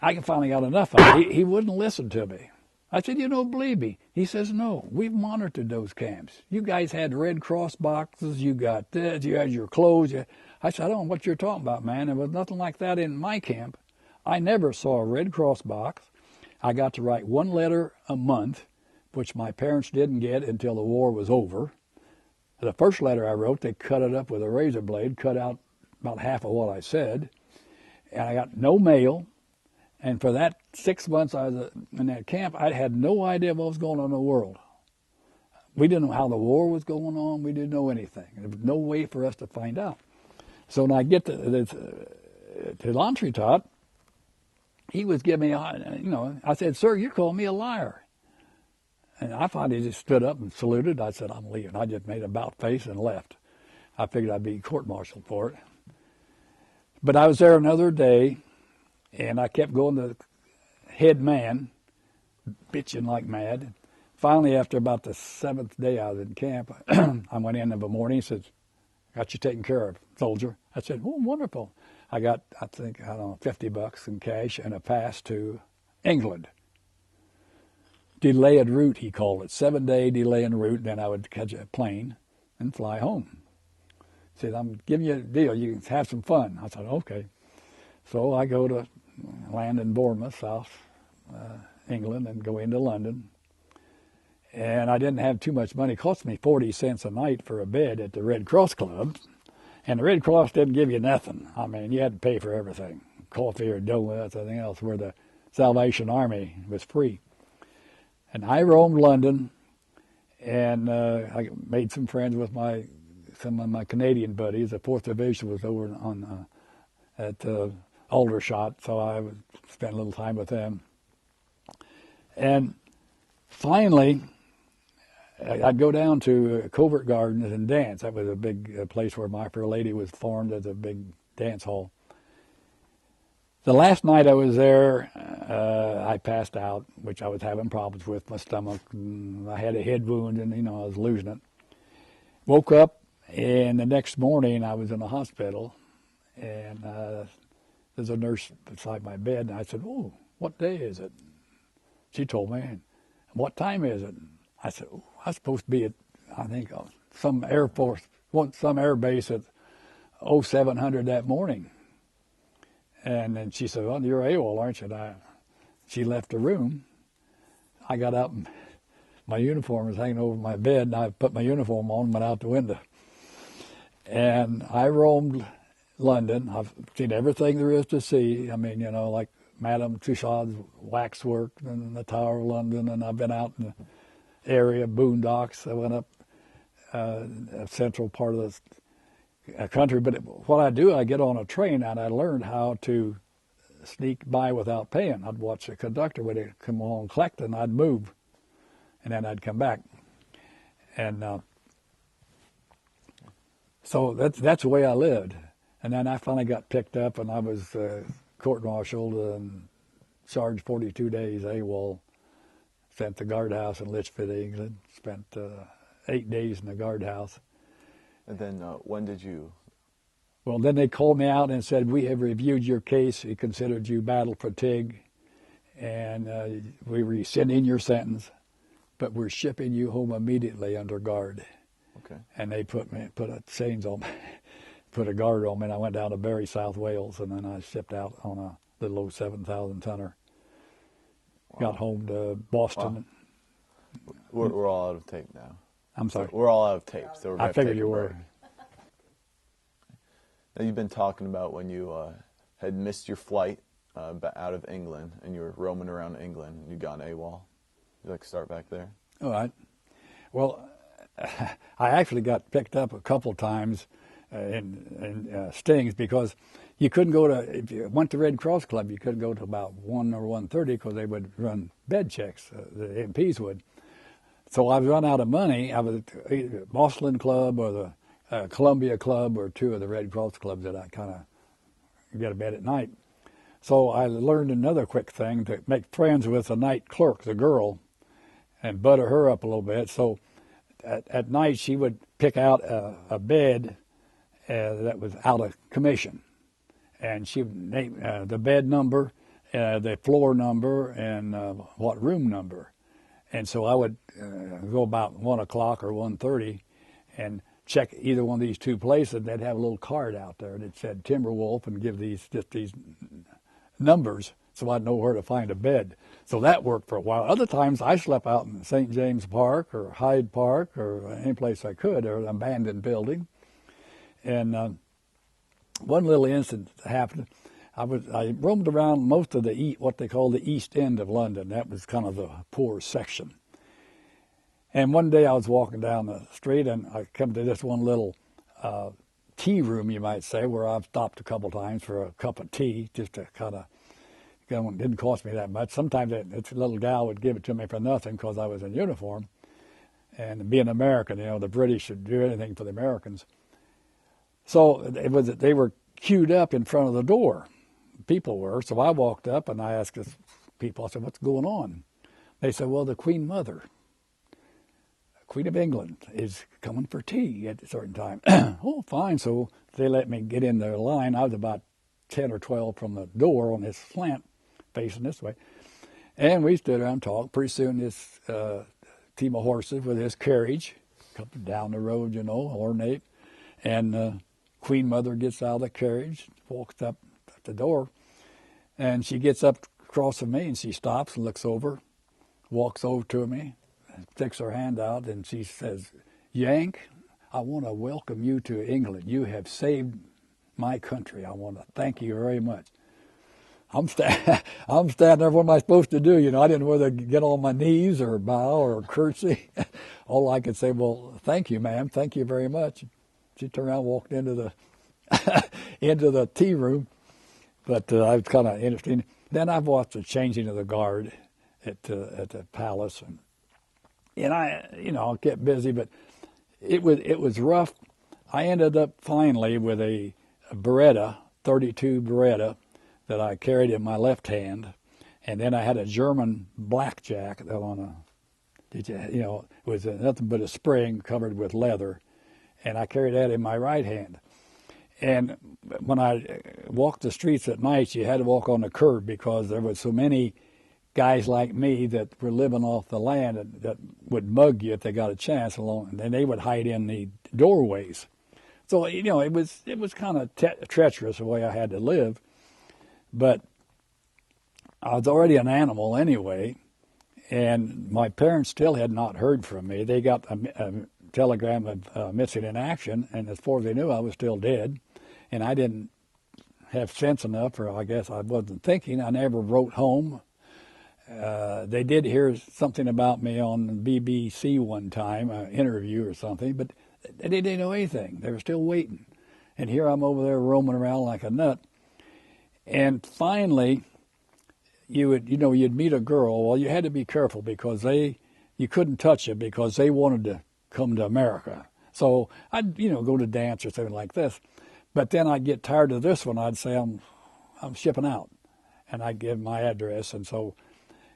I finally got enough of it. He wouldn't listen to me. I said, "You don't believe me?" He says, "No, we've monitored those camps. You guys had Red Cross boxes, you got this, you had your clothes." I said, "I don't know what you're talking about, man. There was nothing like that in my camp. I never saw a Red Cross box. I got to write 1 letter a month, which my parents didn't get until the war was over. The first letter I wrote, they cut it up with a razor blade, cut out about half of what I said, and I got no mail. And for that 6 months I was in that camp, I had no idea what was going on in the world. We didn't know how the war was going on. We didn't know anything. There was no way for us to find out. So when I get to L'Entretot, he was giving me, I said, "Sir, you're calling me a liar." And I finally just stood up and saluted. I said, "I'm leaving." I just made a about face and left. I figured I'd be court-martialed for it. But I was there another day, and I kept going to the head man, bitching like mad. Finally, after about the 7th day I was in camp, I went in the morning. He said, "Got you taken care of, soldier." I said, "Oh, wonderful." I got, I don't know, $50 in cash and a pass to England. Delayed route, he called it. 7-day delay en route. Then I would catch a plane and fly home. He said, "I'm giving you a deal. You can have some fun." I said, "Okay." So I go to land in Bournemouth, South England, and go into London. And I didn't have too much money. It cost me 40 cents a night for a bed at the Red Cross Club. And the Red Cross didn't give you nothing. I mean, you had to pay for everything. Coffee or donuts, anything else, where the Salvation Army was free. And I roamed London, and I made some friends with some of my Canadian buddies. The 4th Division was over at Aldershot, so I would spend a little time with them. And finally, I'd go down to Covert Gardens and dance. That was a big place where My Fair Lady was formed as a big dance hall. The last night I was there, I passed out, which I was having problems with my stomach. I had a head wound, and I was losing it. Woke up, and the next morning I was in the hospital, and there's a nurse beside my bed, and I said, "Oh, what day is it?" She told me. "And what time is it?" I said, "Oh, I was supposed to be at, I think, some Air Force, some air base at 0700 that morning." And then she said, "Well, you're AWOL, aren't you?" And she left the room. I got up and my uniform was hanging over my bed, and I put my uniform on and went out the window. And I roamed London. I've seen everything there is to see. I mean, like Madame Tussauds waxwork and the Tower of London, and I've been out in the area, boondocks. I went up a central part of the country. But what I do, I get on a train, and I learned how to sneak by without paying. I'd watch the conductor when he'd come along collecting, I'd move, and then I'd come back. And so that's the way I lived. And then I finally got picked up, and I was court-martialed and charged 42 days AWOL, sent to guardhouse in Litchfield, England, spent 8 days in the guardhouse. And then when did you? Well, then they called me out and said, we have reviewed your case. We considered you battle fatigue, and we rescinding your sentence, but we're shipping you home immediately under guard. Okay. And they put a chains on me, put a guard on me, and I went down to Bury, South Wales, and then I shipped out on a little old 7,000 tonner. Wow. Got home to Boston. Wow. We're all out of tape now. I'm sorry. So we're all out of tape. So I figured you were. Now you've been talking about when you had missed your flight out of England, and you were roaming around England, and you got AWOL. Would you like to start back there? All right. Well, I actually got picked up a couple times in stings because you couldn't go to, if you went to Red Cross Club, you couldn't go to about 1 or 1:30 because they would run bed checks, the MPs would. So I was run out of money. I was either the Boston Club or the Columbia Club or 2 of the Red Cross clubs that I kind of get a bed at night. So I learned another quick thing, to make friends with the night clerk, the girl, and butter her up a little bit. So at night she would pick out a bed that was out of commission. And she would name the bed number, the floor number, and what room number. And so I would go about 1 o'clock or 1:30 and check either one of these 2 places, and they'd have a little card out there that said Timberwolf and give these numbers so I'd know where to find a bed. So that worked for a while. Other times I slept out in St. James Park or Hyde Park or any place I could, or an abandoned building. And one little incident happened. I roamed around most of what they call the East End of London. That was kind of the poor section. And one day I was walking down the street, and I come to this one little tea room, you might say, where I've stopped a couple times for a cup of tea, just to kind of, it didn't cost me that much. Sometimes this little gal would give it to me for nothing because I was in uniform. And being American, the British would do anything for the Americans. So they were queued up in front of the door. People were. So I walked up and I asked this people, I said, what's going on? They said, well, the Queen Mother, Queen of England, is coming for tea at a certain time. Oh, fine. So they let me get in their line. I was about 10 or 12 from the door on this slant facing this way. And we stood around and talked. Pretty soon this team of horses with his carriage coming down the road, ornate. And Queen Mother gets out of the carriage, walks up at the door, and she gets up across from me, and she stops and looks over, walks over to me, sticks her hand out, and she says, Yank, I want to welcome you to England. You have saved my country. I want to thank you very much. I'm standing there. What am I supposed to do? I didn't know whether to get on my knees or bow or curtsy. All I could say, well, thank you, ma'am. Thank you very much. She turned around and walked into the tea room. But I was kind of interesting. Then I've watched the changing of the guard at the palace, and I kept busy, but it was rough. I ended up finally with a Beretta, 32 Beretta, that I carried in my left hand, and then I had a German blackjack it was nothing but a spring covered with leather, and I carried that in my right hand. And when I walked the streets at night, you had to walk on the curb because there were so many guys like me that were living off the land that would mug you if they got a chance along, and they would hide in the doorways. So it was kind of treacherous the way I had to live. But I was already an animal anyway, and my parents still had not heard from me. They got a telegram of missing in action, and as far as they knew, I was still dead, and I didn't have sense enough, or I guess I wasn't thinking. I never wrote home. They did hear something about me on BBC one time, an interview or something, but they didn't know anything. They were still waiting. And here I'm over there roaming around like a nut. And finally, you'd meet a girl. Well, you had to be careful because you couldn't touch it because they wanted to come to America. So I'd, go to dance or something like this. But then I'd get tired of this one. I'd say I'm shipping out, and I'd give my address. And so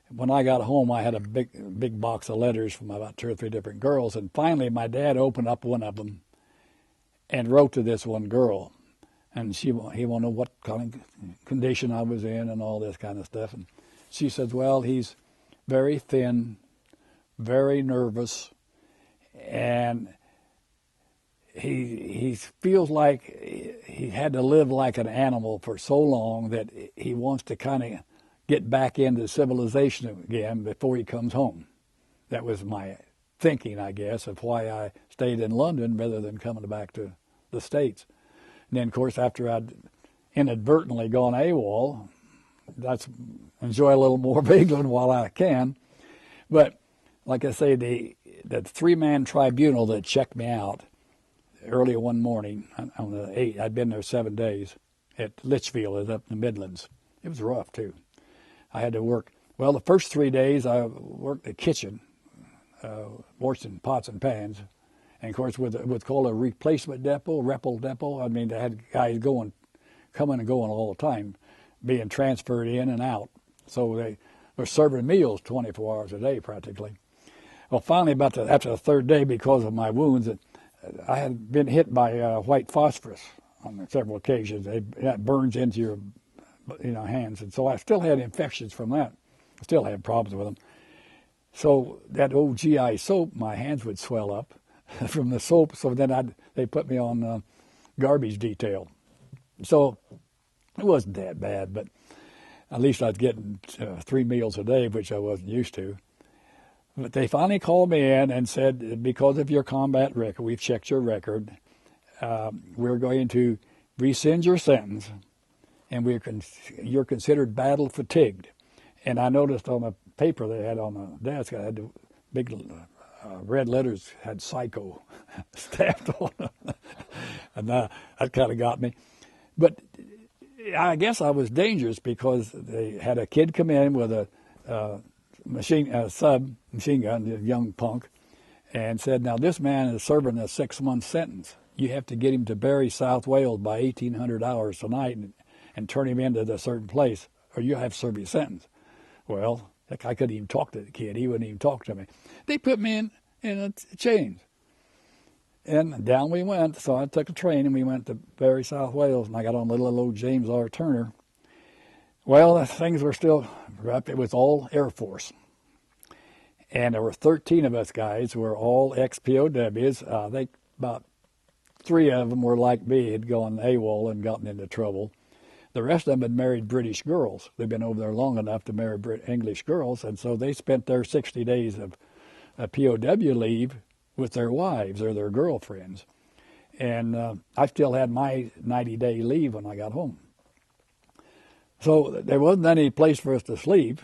when I got home, I had a big box of letters from about 2 or 3 different girls. And finally, my dad opened up one of them and wrote to this one girl. And he wanted to know what kind of condition I was in and all this kind of stuff. And she says, well, he's very thin, very nervous, and he feels like he had to live like an animal for so long that he wants to kind of get back into civilization again before he comes home. That was my thinking, I guess, of why I stayed in London rather than coming back to the States. And then, of course, after I'd inadvertently gone AWOL, let's enjoy a little more of England while I can. But like I say, the 3-man tribunal that checked me out early one morning on the 8th, I'd been there 7 days at Litchfield, up in the Midlands. It was rough, too. I had to work. Well, the first 3 days I worked the kitchen, washing pots and pans. And, of course, with what's called a replacement depot, REPL depot, I mean, they had guys coming and going all the time, being transferred in and out. So they were serving meals 24 hours a day practically. Well, finally, after the 3rd day, because of my wounds, I had been hit by white phosphorus on several occasions. That burns into your hands. And so I still had infections from that. I still had problems with them. So that old GI soap, my hands would swell up from the soap. So then they put me on garbage detail. So it wasn't that bad, but at least I was getting 3 meals a day, which I wasn't used to. But they finally called me in and said, because of your combat record, we've checked your record, we're going to rescind your sentence, and you're considered battle fatigued. And I noticed on the paper they had on the desk, I had the big red letters had psycho stamped on them. And that kind of got me. But I guess I was dangerous because they had a kid come in with a submachine gun, a young punk, and said, now this man is serving a 6-month sentence. You have to get him to Bury, South Wales by 1800 hours tonight and turn him into a certain place, or you'll have to serve your sentence. Well, I couldn't even talk to the kid. He wouldn't even talk to me. They put me in a chains. And down we went. So I took a train and we went to Bury, South Wales, and I got on little old James R. Turner. Well, things were still rough. It was all Air Force. And there were 13 of us guys who were all ex-POWs. I think about 3 of them were like me, had gone AWOL and gotten into trouble. The rest of them had married British girls. They'd been over there long enough to marry English girls, and so they spent their 60 days of POW leave with their wives or their girlfriends. And I still had my 90-day leave when I got home. So there wasn't any place for us to sleep.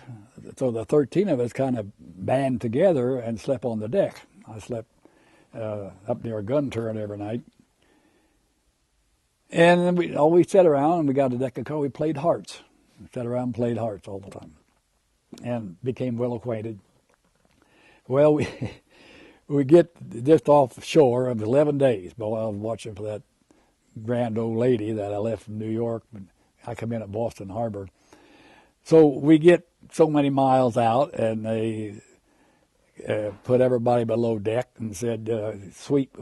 So the 13 of us kind of band together and slept on the deck. I slept up near a gun turret every night. And then we sat around and we got a deck of cards. We played hearts. We sat around and played hearts all the time and became well acquainted. Well, we get just off shore of 11 days. Boy, I was watching for that grand old lady that I left from New York. I come in at Boston Harbor. So we get so many miles out, and they put everybody below deck and said, sweep,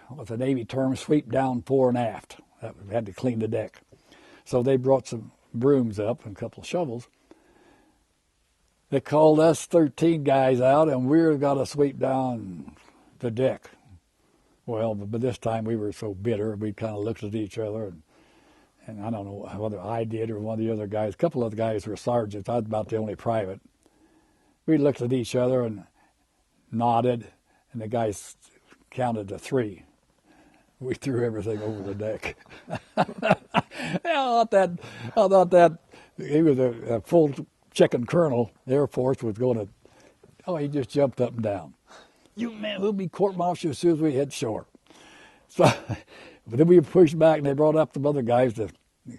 what's the Navy term, sweep down fore and aft. We had to clean the deck. So they brought some brooms up and a couple of shovels. They called us 13 guys out, and we've got to sweep down the deck. Well, but this time we were so bitter, we kind of looked at each other And I don't know whether I did or one of the other guys. A couple of the guys were sergeants. I was about the only private. We looked at each other and nodded, and the guys counted to 3. We threw everything over the deck. I thought that he was a full chicken colonel. The Air Force was going to, he just jumped up and down. You man, we'll be court-martialed as soon as we hit shore. So, but then we pushed back, and they brought up some other guys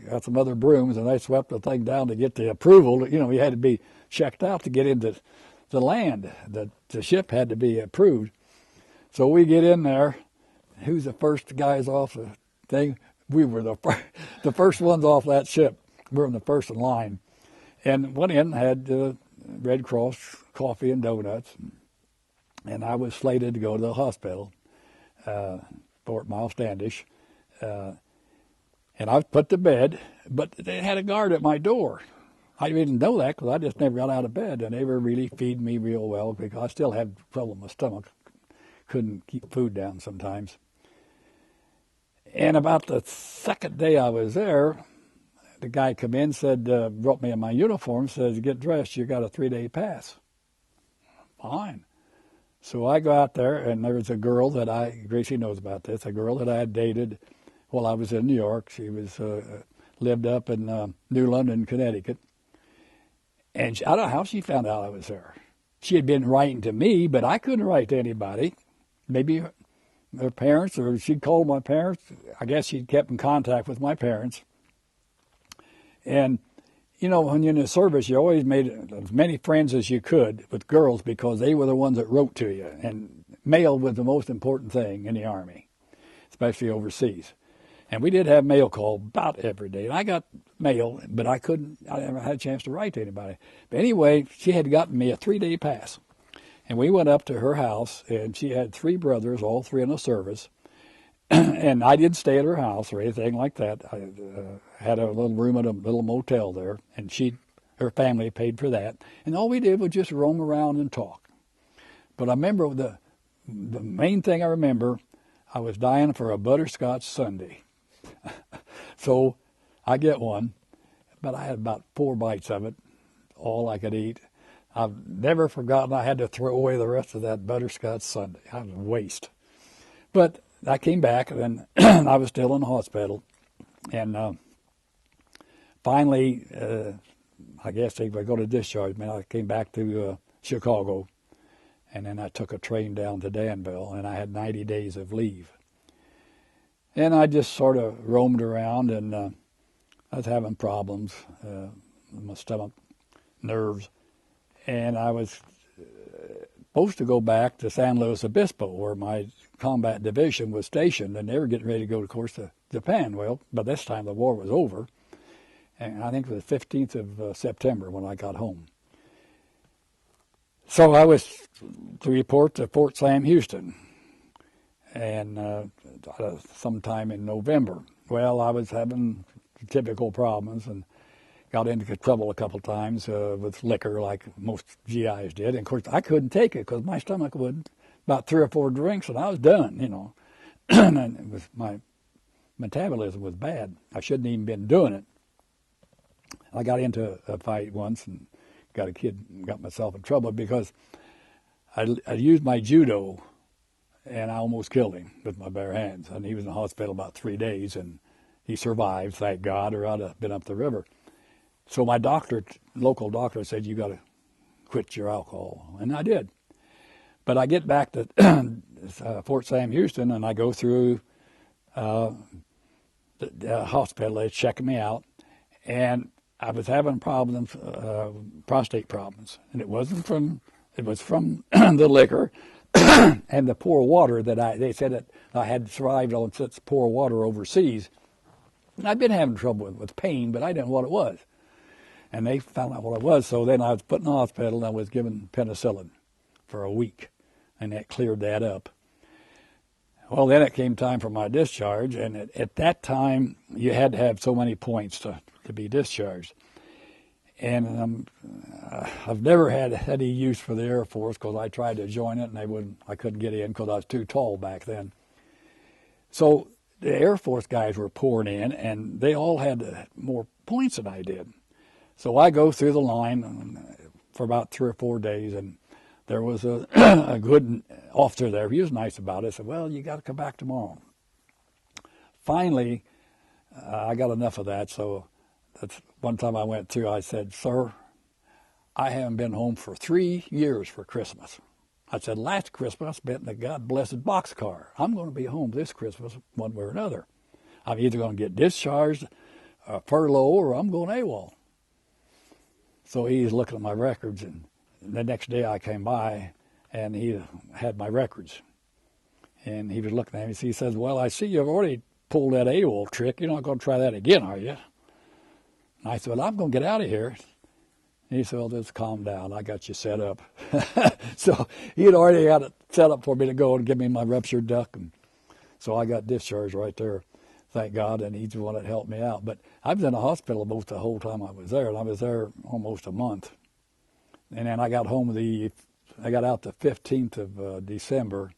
got some other brooms, and they swept the thing down to get the approval. You had to be checked out to get into the land. The ship had to be approved. So we get in there. Who's the first guys off the thing? We were the first ones off that ship. We were in the first in line. And went in, had Red Cross coffee and donuts. And I was slated to go to the hospital, Fort Miles Standish. And I was put to bed, but they had a guard at my door. I didn't know that because I just never got out of bed. And they were really feeding me real well because I still had trouble with my stomach. Couldn't keep food down sometimes. And about the second day I was there, the guy come in, said, brought me in my uniform, says, get dressed, you got a 3-day pass. Fine. So I go out there, and there was a girl that Gracie knows about this, a girl that I had dated while I was in New York. She was lived up in New London, Connecticut. And I don't know how she found out I was there. She had been writing to me, but I couldn't write to anybody. Maybe her parents, or she'd called my parents. I guess she'd kept in contact with my parents. And, when you're in the service, you always made as many friends as you could with girls because they were the ones that wrote to you. And mail was the most important thing in the Army, especially overseas. And we did have mail call about every day. And I got mail, but I never had a chance to write to anybody. But anyway, she had gotten me a 3-day pass. And we went up to her house, and she had 3 brothers, all 3 in the service. And I didn't stay at her house or anything like that. I had a little room at a little motel there, and her family paid for that. And all we did was just roam around and talk. But I remember the main thing I remember, I was dying for a butterscotch sundae. So I get one, but I had about 4 bites of it, all I could eat. I've never forgotten I had to throw away the rest of that butterscotch sundae. I was a waste. But I came back, and I was still in the hospital. And finally, I guess they were going to discharge me. I came back to Chicago, and then I took a train down to Danville, and I had 90 days of leave. And I just sort of roamed around, and I was having problems with my stomach, nerves. And I was supposed to go back to San Luis Obispo, where my combat division was stationed, and they were getting ready to go, of course, to Japan. Well, by this time the war was over, and I think it was the 15th of September when I got home. So I was to report to Fort Sam Houston, and sometime in November. Well, I was having typical problems, and got into trouble a couple of times with liquor like most GIs did. And, of course, I couldn't take it because my stomach wouldn't. About 3 or 4 drinks, and I was done, and my metabolism was bad. I shouldn't even been doing it. I got into a fight once and got myself in trouble because I used my judo, and I almost killed him with my bare hands. And he was in the hospital about 3 days, and he survived, thank God, or I'd have been up the river. So my local doctor said, you got to quit your alcohol. And I did. But I get back to Fort Sam Houston, and I go through the hospital. They check me out. And I was having problems, prostate problems. And it was from the liquor and the poor water they said that I had survived on such poor water overseas. And I'd been having trouble with pain, but I didn't know what it was. And they found out what it was, so then I was put in the hospital, and I was given penicillin for a week, and that cleared that up. Well, then it came time for my discharge, and at that time, you had to have so many points to be discharged. And I've never had any use for the Air Force because I tried to join it, and I couldn't get in because I was too tall back then. So the Air Force guys were pouring in, and they all had more points than I did. So I go through the line for about 3 or 4 days, and there was a, a good officer there. He was nice about it. I said, well, you got to come back tomorrow. Finally, I got enough of that, so that's one time I went through, I said, sir, I haven't been home for 3 years for Christmas. I said, last Christmas I spent in a God-blessed boxcar. I'm going to be home this Christmas one way or another. I'm either going to get discharged, furlough, or I'm going AWOL. So he's looking at my records, and the next day I came by, and he had my records. And he was looking at me, he says, well, I see you've already pulled that AWOL trick. You're not going to try that again, are you? And I said, well, I'm going to get out of here. And he said, well, just calm down. I got you set up. So he had already got it set up for me to go and give me my ruptured duct. And so I got discharged right there, thank God, and he's the one that helped me out. But I was in the hospital most the whole time I was there, and I was there almost a month. And then I got out the 15th of December,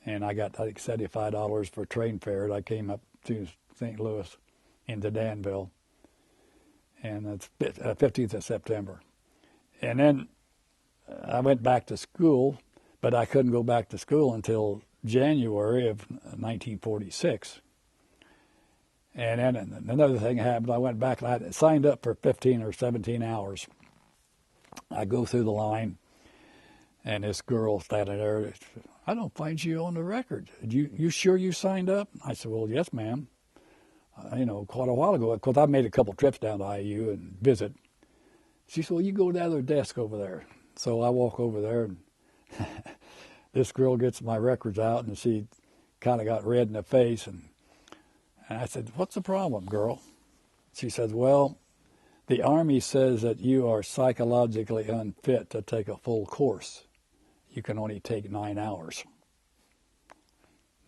and I got, I think, $75 for train fare. And I came up to St. Louis into Danville. And that's 15th of September. And then I went back to school, but I couldn't go back to school until January of 1946. And then another thing happened. I went back and I signed up for 15 or 17 hours. I go through the line, and this girl standing there, I don't find you on the record. You sure you signed up? I said, well, yes, ma'am. Quite a while ago, because I made a couple trips down to IU and visit. She said, well, you go to the other desk over there. So I walk over there, and this girl gets my records out, and she kind of got red in the face. And I said, what's the problem, girl? She said, well, the Army says that you are psychologically unfit to take a full course. You can only take 9 hours.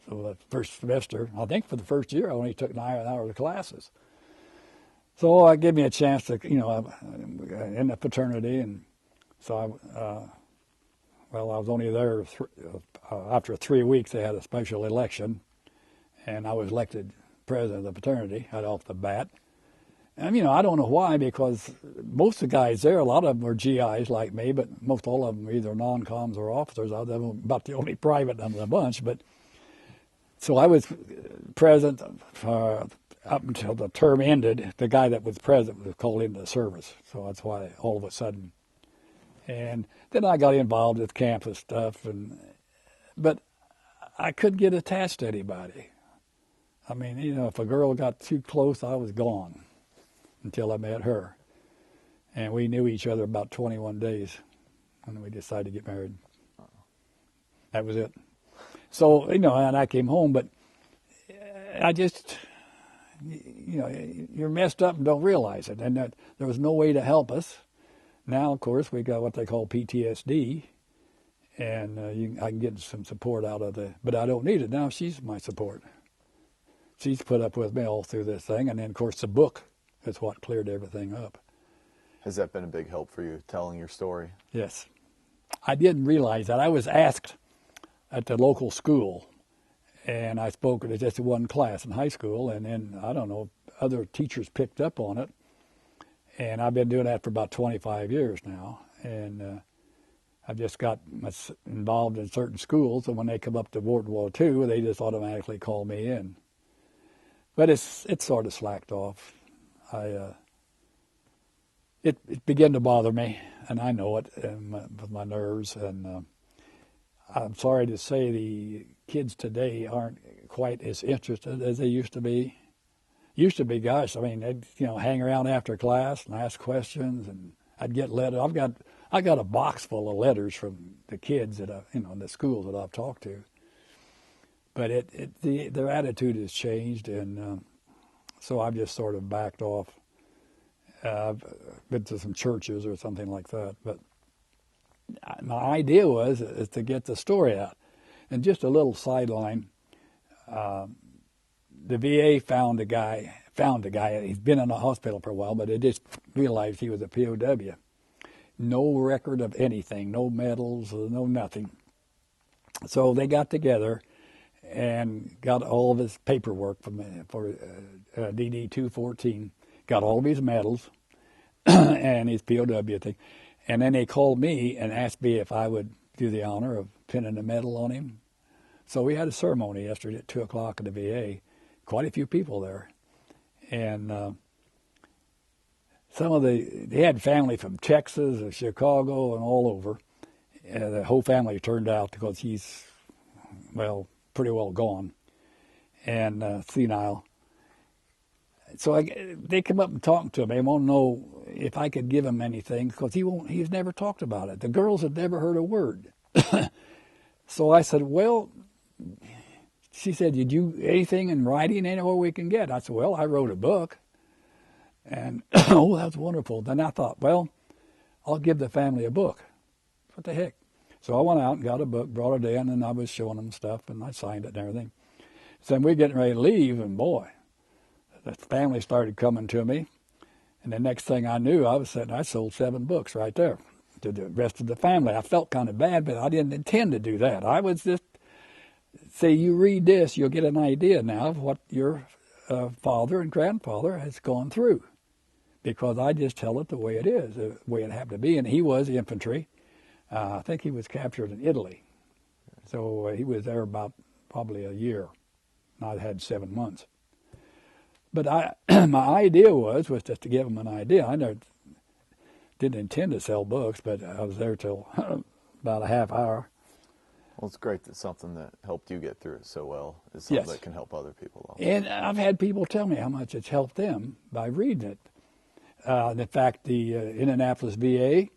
So the first semester, I think for the first year, I only took 9 hours of classes. So it gave me a chance to, in the fraternity. And so I was only there, after 3 weeks, they had a special election. And I was elected president of the fraternity right off the bat. And, I don't know why, because most of the guys there, a lot of them were GIs like me, but most all of them were either non-coms or officers. I was about the only private of the bunch, but so I was president up until the term ended. The guy that was president was called into the service, so that's why all of a sudden. And then I got involved with campus stuff, but I couldn't get attached to anybody. I mean, if a girl got too close, I was gone until I met her. And we knew each other about 21 days, and we decided to get married. That was it. So, and I came home, but I just, you're messed up and don't realize it. And there was no way to help us. Now, of course, we got what they call PTSD, and I can get some support out of but I don't need it. Now she's my support. She's put up with me all through this thing. And then, of course, the book is what cleared everything up. Has that been a big help for you, telling your story? Yes. I didn't realize that. I was asked at the local school, and I spoke at just one class in high school, and then, I don't know, other teachers picked up on it, and I've been doing that for about 25 years now, and I've just got involved in certain schools, and when they come up to World War II, they just automatically call me in. But it's sort of slacked off. It began to bother me, and I know it, with my nerves, and I'm sorry to say the kids today aren't quite as interested as they used to be. Used to be, gosh, I mean, they'd hang around after class and ask questions, and I'd get letters. I got a box full of letters from the kids that the schools that I've talked to. But their attitude has changed, and so I've just sort of backed off. I've been to some churches or something like that, but my idea is to get the story out. And just a little sideline, the VA found a guy, he's been in a hospital for a while, but they just realized he was a POW. No record of anything, no medals, no nothing. So they got together, and got all of his paperwork for DD 214. Got all of his medals and his POW thing. And then they called me and asked me if I would do the honor of pinning a medal on him. So we had a ceremony yesterday at 2 o'clock at the VA. Quite a few people there. And they had family from Texas and Chicago and all over. The whole family turned out because he's, well, pretty well gone and senile. So they come up and talk to me. They want to know if I could give him anything because he's never talked about it. The girls had never heard a word. So I said, well, she said, did you anything in writing anywhere we can get? I said, well, I wrote a book. And, oh, that's wonderful. Then I thought, well, I'll give the family a book. What the heck? So I went out and got a book, brought it in, and I was showing them stuff, and I signed it and everything. So we're getting ready to leave, and boy, the family started coming to me. And the next thing I knew, I sold 7 books right there to the rest of the family. I felt kind of bad, but I didn't intend to do that. I was just say, you read this, you'll get an idea now of what your father and grandfather has gone through. Because I just tell it the way it is, the way it happened to be. And he was infantry. I think he was captured in Italy. So he was there about probably a year. And I had 7 months. But my idea was just to give him an idea. I never didn't intend to sell books, but I was there till about a half hour. Well, it's great that something that helped you get through it so well is something that can help other people also. And I've had people tell me how much it's helped them by reading it. In fact, the Indianapolis VA,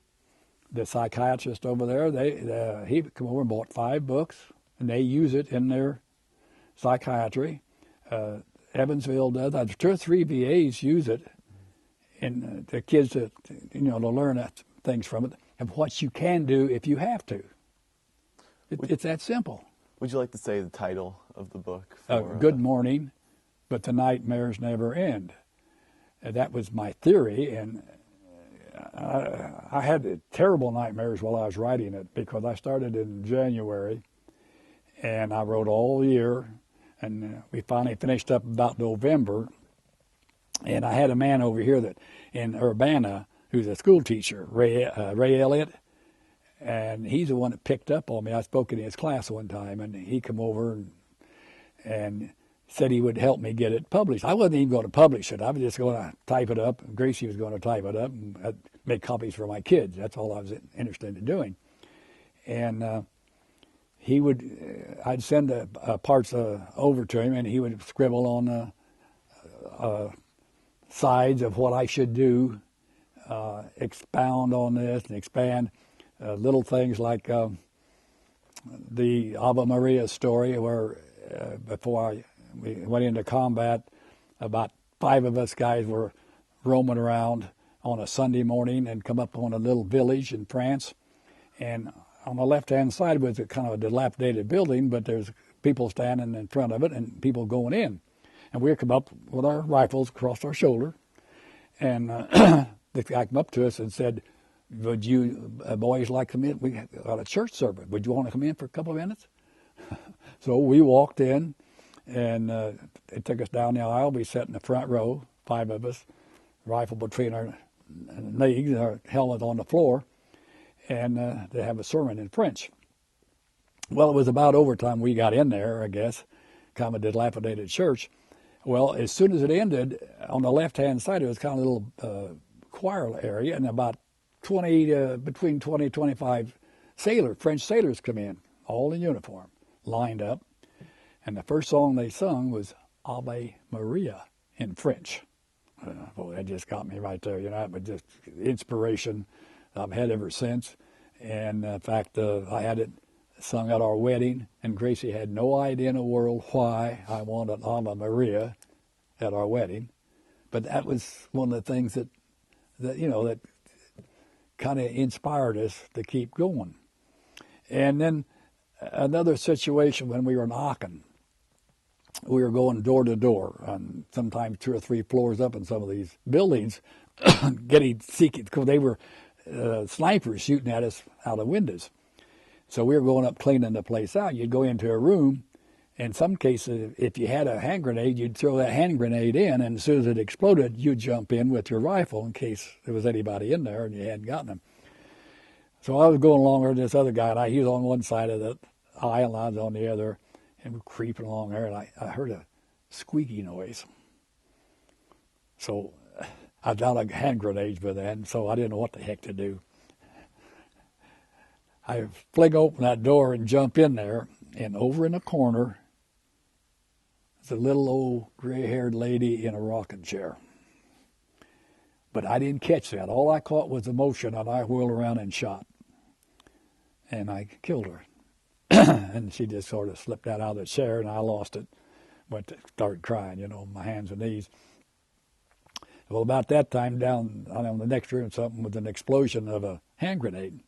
the psychiatrist over there, he came over and bought 5 books, and they use it in their psychiatry. Evansville does. 2 or 3 VAs use it, and the kids to learn things from it and what you can do if you have to. It's that simple. Would you like to say the title of the book? Good Morning, but the Nightmares Never End. That was my theory, and I had terrible nightmares while I was writing it because I started in January, and I wrote all year, and we finally finished up about November. And I had a man over here that in Urbana who's a school teacher, Ray Elliott, and he's the one that picked up on me. I spoke in his class one time, and he come over and said he would help me get it published. I wasn't even going to publish it. I was just going to type it up. Gracie was going to type it up and I'd make copies for my kids. That's all I was interested in doing. And I'd send parts over to him, and he would scribble on sides of what I should do, expound on this and expand little things like the Ave Maria story, where before we went into combat, about 5 of us guys were roaming around on a Sunday morning and come up on a little village in France. And on the left-hand side was a kind of a dilapidated building, but there's people standing in front of it and people going in. And we come up with our rifles across our shoulder. And the guy came up to us and said, would you boys like to come in? We got a church service. Would you want to come in for a couple of minutes? So we walked in, and it took us down the aisle. We sat in the front row, 5 of us, rifle between our legs, our helmet on the floor, and they have a sermon in French. Well, it was about overtime we got in there, I guess, kind of a dilapidated church. Well, as soon as it ended, on the left-hand side, it was kind of a little choir area, and about between 20 and 25 French sailors come in, all in uniform, lined up. And the first song they sung was Ave Maria in French. Boy, that just got me right there. It was just inspiration I've had ever since. And in fact, I had it sung at our wedding, and Gracie had no idea in the world why I wanted Ave Maria at our wedding. But that was one of the things that kind of inspired us to keep going. And then another situation when we were in Aachen, we were going door to door, and sometimes 2 or 3 floors up in some of these buildings, seeking, because they were snipers shooting at us out of windows. So we were going up cleaning the place out. You'd go into a room, In some cases, if you had a hand grenade, you'd throw that hand grenade in, and as soon as it exploded, you'd jump in with your rifle in case there was anybody in there and you hadn't gotten them. So I was going along with this other guy, and he was on one side of the aisle, and I was on the other, and we're creeping along there, and I heard a squeaky noise. So I was out of hand grenades by then, so I didn't know what the heck to do. I fling open that door and jump in there, and over in the corner, a little old gray-haired lady in a rocking chair. But I didn't catch that. All I caught was the motion, and I whirled around and shot. And I killed her. And she just sort of slipped out of the chair, and I lost it. Started crying, my hands and knees. Well, about that time, down in the next room, something with an explosion of a hand grenade.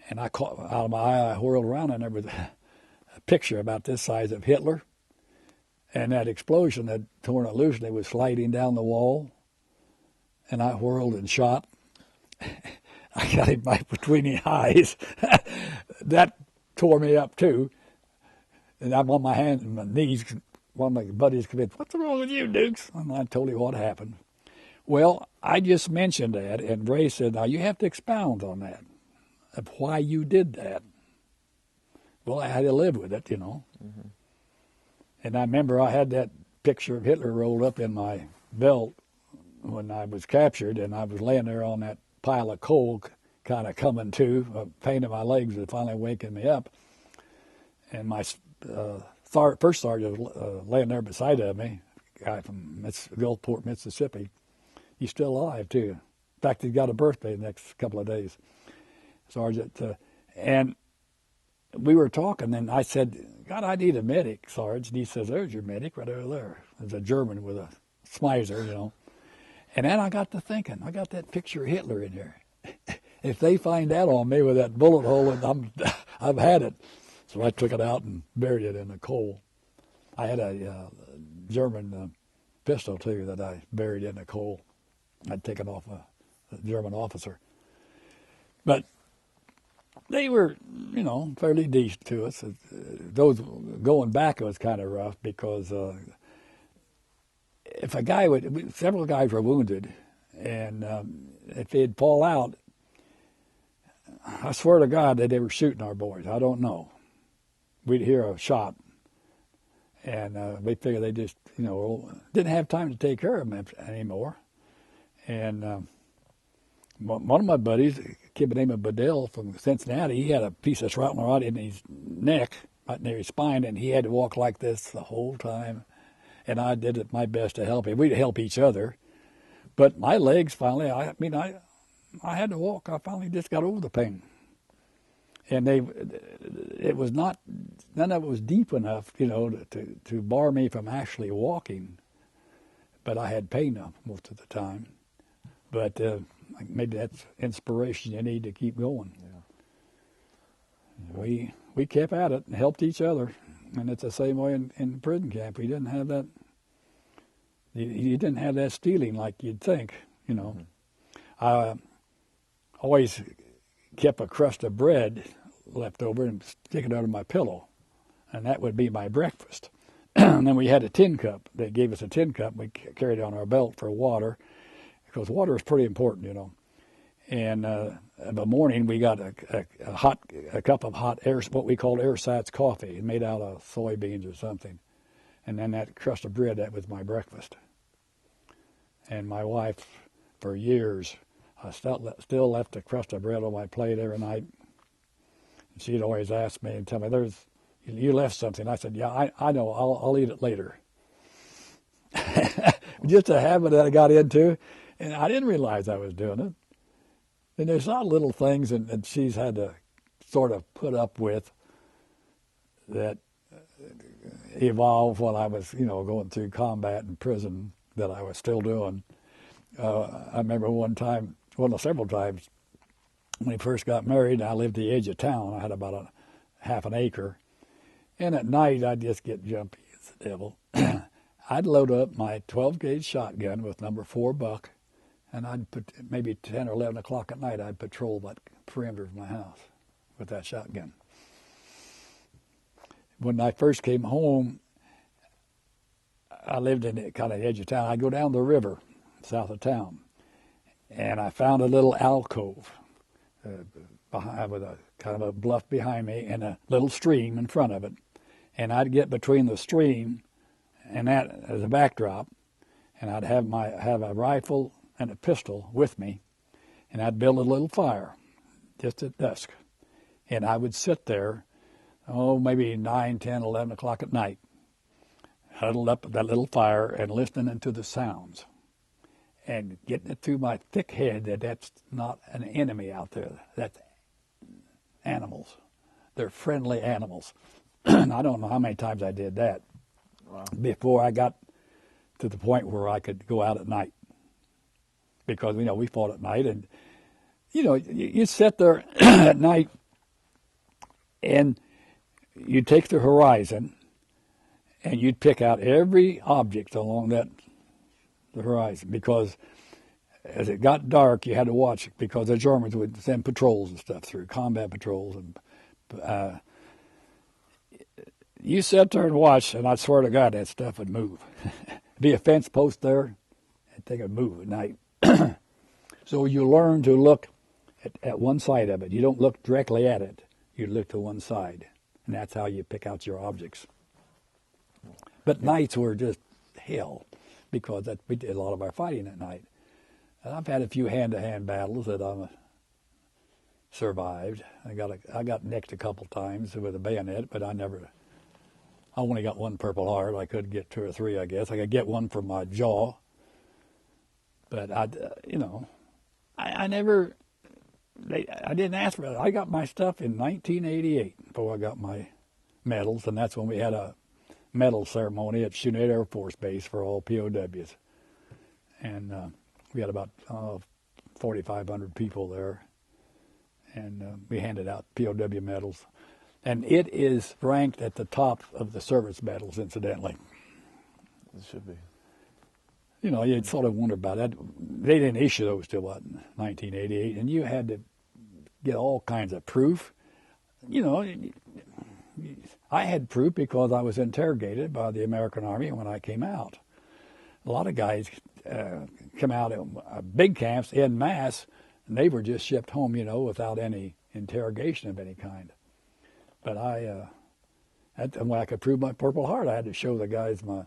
And I caught out of my eye, I whirled around, and there was a picture about this size of Hitler. And that explosion had torn it loose, and it was sliding down the wall. And I whirled and shot. I got him right between the eyes. That tore me up, too. And I'm on my hands and my knees. One of my buddies came in, "What's wrong with you, Dukes?" And I told him what happened. Well, I just mentioned that, and Ray said, "Now, you have to expound on that, of why you did that." Well, I had to live with it, Mm-hmm. And I remember I had that picture of Hitler rolled up in my belt when I was captured, and I was laying there on that pile of coal, kind of coming to. Pain in my legs was finally waking me up. And my first sergeant was laying there beside of me, a guy from Gulfport, Mississippi. He's still alive, too. In fact, he's got a birthday the next couple of days, Sergeant. And we were talking, and I said, "God, I need a medic, Sarge." And he says, "There's your medic right over there." There's a German with a Smizer, And then I got to thinking, I got that picture of Hitler in there. If they find that on me with that bullet hole, I've had it. So I took it out and buried it in the coal. I had a German pistol, too, that I buried in the coal. I'd taken off a German officer. But they were, fairly decent to us. Those going back, it was kind of rough because if a guy several guys were wounded, and if they'd fall out, I swear to God that they were shooting our boys. I don't know. We'd hear a shot, and we figured they just, didn't have time to take care of them anymore. And one of my buddies, a kid by the name of Bedell from Cincinnati, he had a piece of shrapnel right in his neck, right near his spine, and he had to walk like this the whole time. And I did my best to help him. We'd help each other. But my legs finally, I had to walk. I finally just got over the pain. And it was not, none of it was deep enough, to bar me from actually walking. But I had pain most of the time. But maybe that's inspiration you need to keep going. Yeah. We kept at it and helped each other. And it's the same way in prison camp. We didn't have that. You didn't have that stealing like you'd think, Mm-hmm. I always kept a crust of bread left over and stick it under my pillow, and that would be my breakfast. And then we had a tin cup. They gave us a tin cup. We carried it on our belt for water, because water is pretty important, And in the morning, we got a cup of hot what we called ersatz coffee, made out of soybeans or something. And then that crust of bread, that was my breakfast. And my wife, for years, I still left a crust of bread on my plate every night. And she'd always ask me and tell me, "You left something." I said, "Yeah, I know. I'll eat it later." Just a habit that I got into, and I didn't realize I was doing it. And there's not little things that she's had to sort of put up with that evolved while I was, going through combat and prison that I was still doing. I remember several times, when we first got married, I lived at the edge of town. I had about a half an acre. And at night, I'd just get jumpy as the devil. I'd load up my 12-gauge shotgun with number 4 buck, and I'd put maybe 10 or 11 o'clock at night, I'd patrol that perimeter of my house with that shotgun. when I first came home, I lived in the kind of edge of town. I go down the river south of town, and I found a little alcove behind, with a kind of a bluff behind me and a little stream in front of it. And I'd get between the stream and that as a backdrop, and I'd have a rifle and a pistol with me, and I'd build a little fire just at dusk. And I would sit there, maybe 9, 10, 11 o'clock at night, huddled up at that little fire and listening to the sounds and getting it through my thick head that that's not an enemy out there. That's animals. They're friendly animals. I don't know how many times I did that before I got to the point where I could go out at night. Because, we fought at night, and, you sit there at night and you take the horizon and you'd pick out every object along the horizon, because as it got dark, you had to watch it, because the Germans would send patrols and stuff through, combat patrols, and you sat there and watched, and I swear to God, that stuff would move. Be a fence post there, and they would move at night. So you learn to look at one side of it. You don't look directly at it. You look to one side, and that's how you pick out your objects. But nights were just hell, because we did a lot of our fighting at night. And I've had a few hand-to-hand battles that I survived. I got nicked a couple times with a bayonet, but I only got one Purple Heart. I could get 2 or 3, I guess. I could get one from my jaw. But I didn't ask for it. I got my stuff in 1988 before I got my medals, and that's when we had a medal ceremony at Chinook Air Force Base for all POWs. And we had about 4,500 people there, and we handed out POW medals. And it is ranked at the top of the service medals, incidentally. It should be. You'd sort of wonder about that. They didn't issue those till, 1988, and you had to get all kinds of proof. I had proof because I was interrogated by the American Army when I came out. A lot of guys come out in big camps en masse, and they were just shipped home, without any interrogation of any kind. But when I could prove my Purple Heart, I had to show the guys my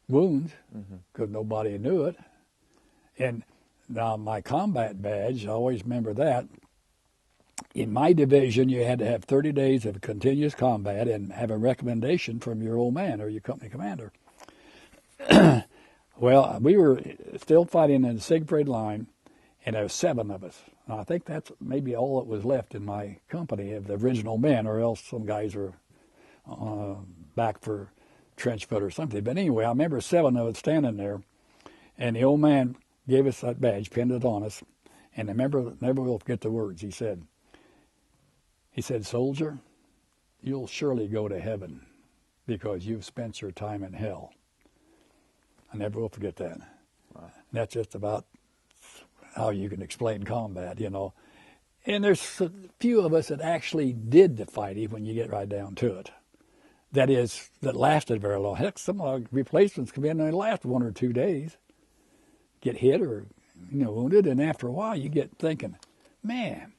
wounds, because nobody knew it. And now my combat badge, I always remember that. In my division, you had to have 30 days of continuous combat and have a recommendation from your old man or your company commander. Well, we were still fighting in the Siegfried line, and there were 7 of us. And I think that's maybe all that was left in my company of the original men, or else some guys were back for trench foot or something. But anyway, I remember 7 of us standing there, and the old man gave us that badge, pinned it on us, and I never will forget the words. He said, "Soldier, you'll surely go to heaven because you've spent your time in hell." I never will forget that. Wow. And that's just about how you can explain combat, And there's a few of us that actually did the fighting when you get right down to it. That lasted very long. Heck, some of our replacements come in and they last 1 or 2 days, get hit or wounded, and after a while you get thinking, man,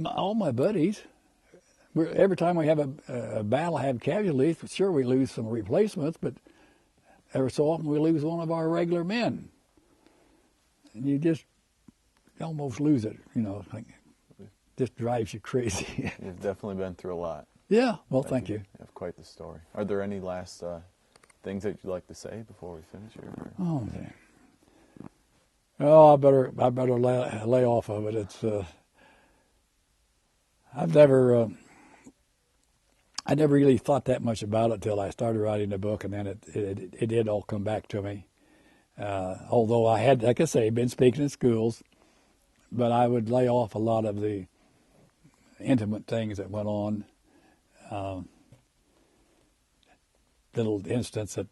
all my buddies, every time we have a battle, have casualties. Sure, we lose some replacements, but every so often we lose one of our regular men, and you just almost lose it. Just drives you crazy. You've definitely been through a lot. Yeah, well, thank you. You have quite the story. Are there any last things that you'd like to say before we finish here? Oh, man. Well, I better lay off of it. It's I never really thought that much about it till I started writing the book, and then it did all come back to me. Although I had, like I say, been speaking in schools, but I would lay off a lot of the intimate things that went on. Little instance that,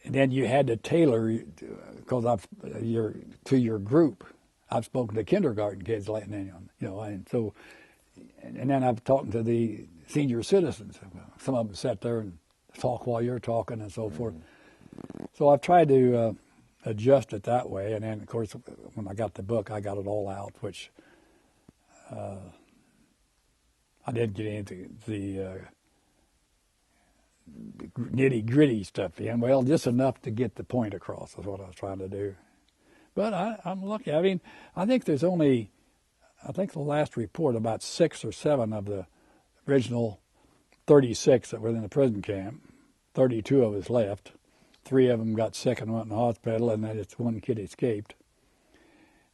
and then you had to tailor, because to your group. I've spoken to kindergarten kids, and so, and then I've talked to the senior citizens. Some of them sat there and talk while you're talking and so forth. So I've tried to adjust it that way. And then, of course, when I got the book, I got it all out, which I didn't get into the nitty-gritty stuff in. Well, just enough to get the point across is what I was trying to do. But I'm lucky. I mean, I think there's only, I think the last report, about 6 or 7 of the original 36 that were in the prison camp. 32 of us left. 3 of them got sick and went in the hospital, and then just 1 kid escaped.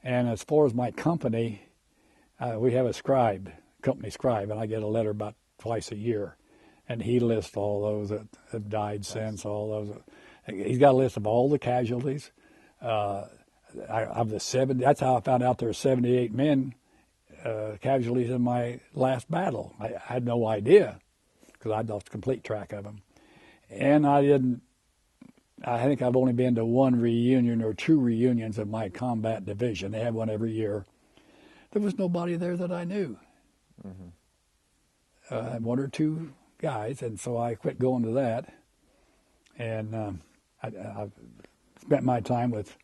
And as far as my company, we have a scribe, company scribe, and I get a letter about twice a year. And he lists all those that have died since, all those. He's got a list of all the casualties. Of the 70, that's how I found out there were 78 men casualties in my last battle. I had no idea because I'd lost complete track of them. And I think I've only been to 1 reunion or 2 reunions of my combat division. They have one every year. There was nobody there that I knew. Mm-hmm. 1 or 2 guys, and so I quit going to that. And I've spent my time with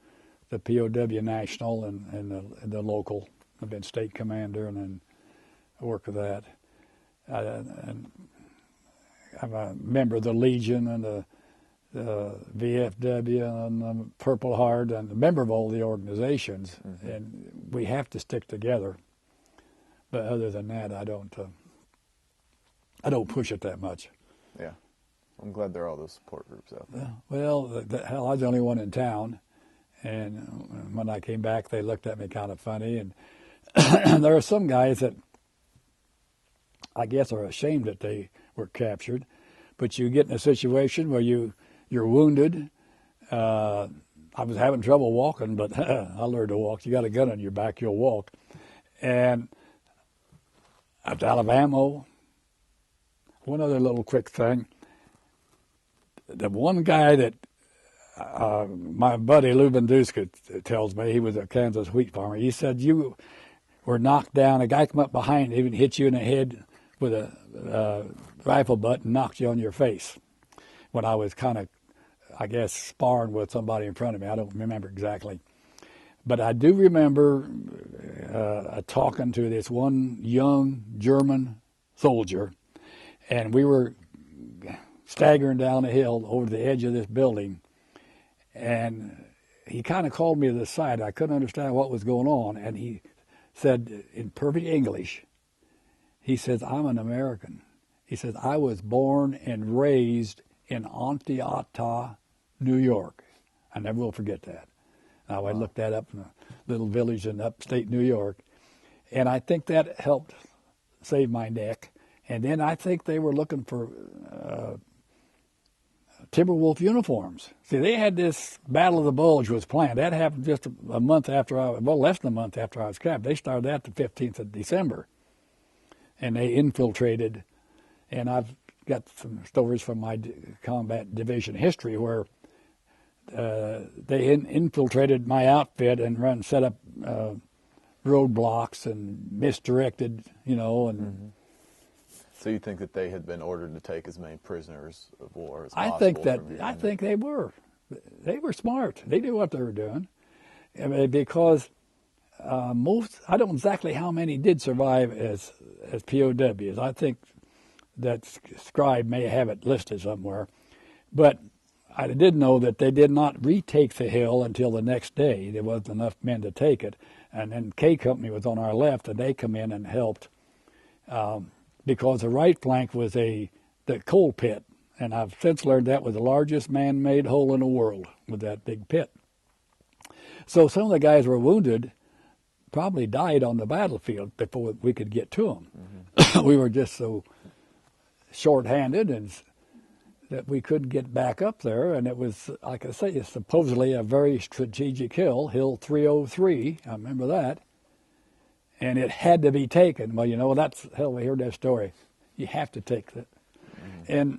the POW National and the local. I've been state commander and then I work with that. And I'm a member of the Legion and the VFW and the Purple Heart and a member of all the organizations. Mm-hmm. And we have to stick together. But other than that, I don't push it that much. Yeah. I'm glad there are all those support groups out there. Well, hell, I was the only one in town. And when I came back, they looked at me kind of funny. And there are some guys that I guess are ashamed that they were captured. But you get in a situation where you're wounded. I was having trouble walking, but I learned to walk. You got a gun on your back, you'll walk. And I was out of ammo. One other little quick thing. The one guy that my buddy Lou Banduska tells me, he was a Kansas wheat farmer, he said you were knocked down. A guy come up behind you and hit you in the head with a rifle butt and knocked you on your face when I was kind of, I guess, sparring with somebody in front of me. I don't remember exactly. But I do remember talking to this one young German soldier, and we were staggering down a hill over the edge of this building, and he kind of called me to the side. I couldn't understand what was going on, and he said in perfect English, he says, "I'm an American." He says, "I was born and raised in Antietam, New York." I never will forget that. Now, I looked that up in a little village in upstate New York, and I think that helped save my neck. And then I think they were looking for Timberwolf uniforms. See, they had this Battle of the Bulge was planned. That happened just a month after less than a month after I was captured. They started that the 15th of December. And they infiltrated, and I've got some stories from my combat division history where they infiltrated my outfit and set up roadblocks and misdirected, and mm-hmm. So you think that they had been ordered to take as many prisoners of war as I possible? I think they were. They were smart. They knew what they were doing. I mean, because I don't know exactly how many did survive as POWs. I think that scribe may have it listed somewhere. But I did know that they did not retake the hill until the next day. There wasn't enough men to take it. And then K Company was on our left, and they come in and helped. Because the right flank was the coal pit, and I've since learned that was the largest man-made hole in the world with that big pit. So some of the guys were wounded, probably died on the battlefield before we could get to them. Mm-hmm. We were just so short-handed and that we couldn't get back up there, and it was, like I say, it's supposedly a very strategic hill, Hill 303, I remember that. And it had to be taken. Well, that's, hell, we heard that story. You have to take that. Mm-hmm.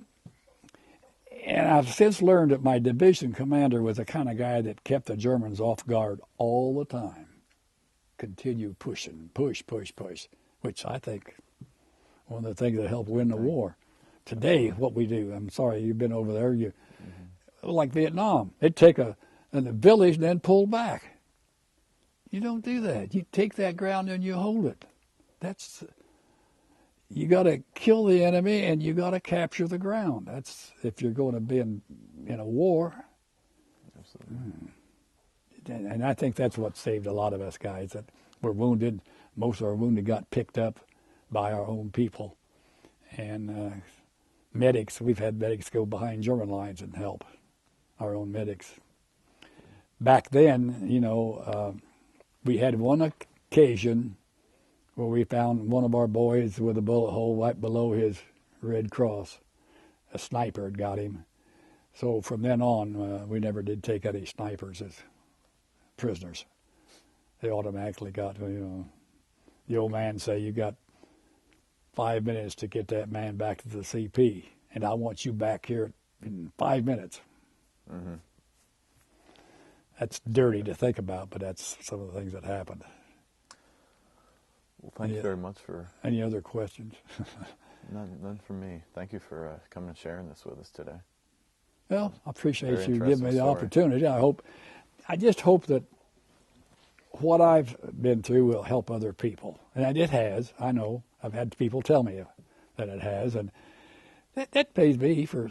And I've since learned that my division commander was the kind of guy that kept the Germans off guard all the time. Continue pushing, push, which I think one of the things that helped win the war. Today, what we do, I'm sorry, you've been over there, like Vietnam, they'd take a village and then pull back. You don't do that. You take that ground and you hold it. You got to kill the enemy and you got to capture the ground. That's if you're going to be in a war. Absolutely. And I think that's what saved a lot of us guys that were wounded. Most of our wounded got picked up by our own people. And medics, we've had medics go behind German lines and help our own medics. Back then, we had one occasion where we found one of our boys with a bullet hole right below his Red Cross. A sniper had got him. So from then on, we never did take any snipers as prisoners. They automatically got, the old man say, you got 5 minutes to get that man back to the CP, and I want you back here in 5 minutes. Mm-hmm. That's dirty to think about, but that's some of the things that happened. Well, thank you very much for... Any other questions? None from me. Thank you for coming and sharing this with us today. Well, I appreciate Very you giving me the story. opportunity. I just hope that what I've been through will help other people. And it has. I know. I've had people tell me that it has. And that pays me for,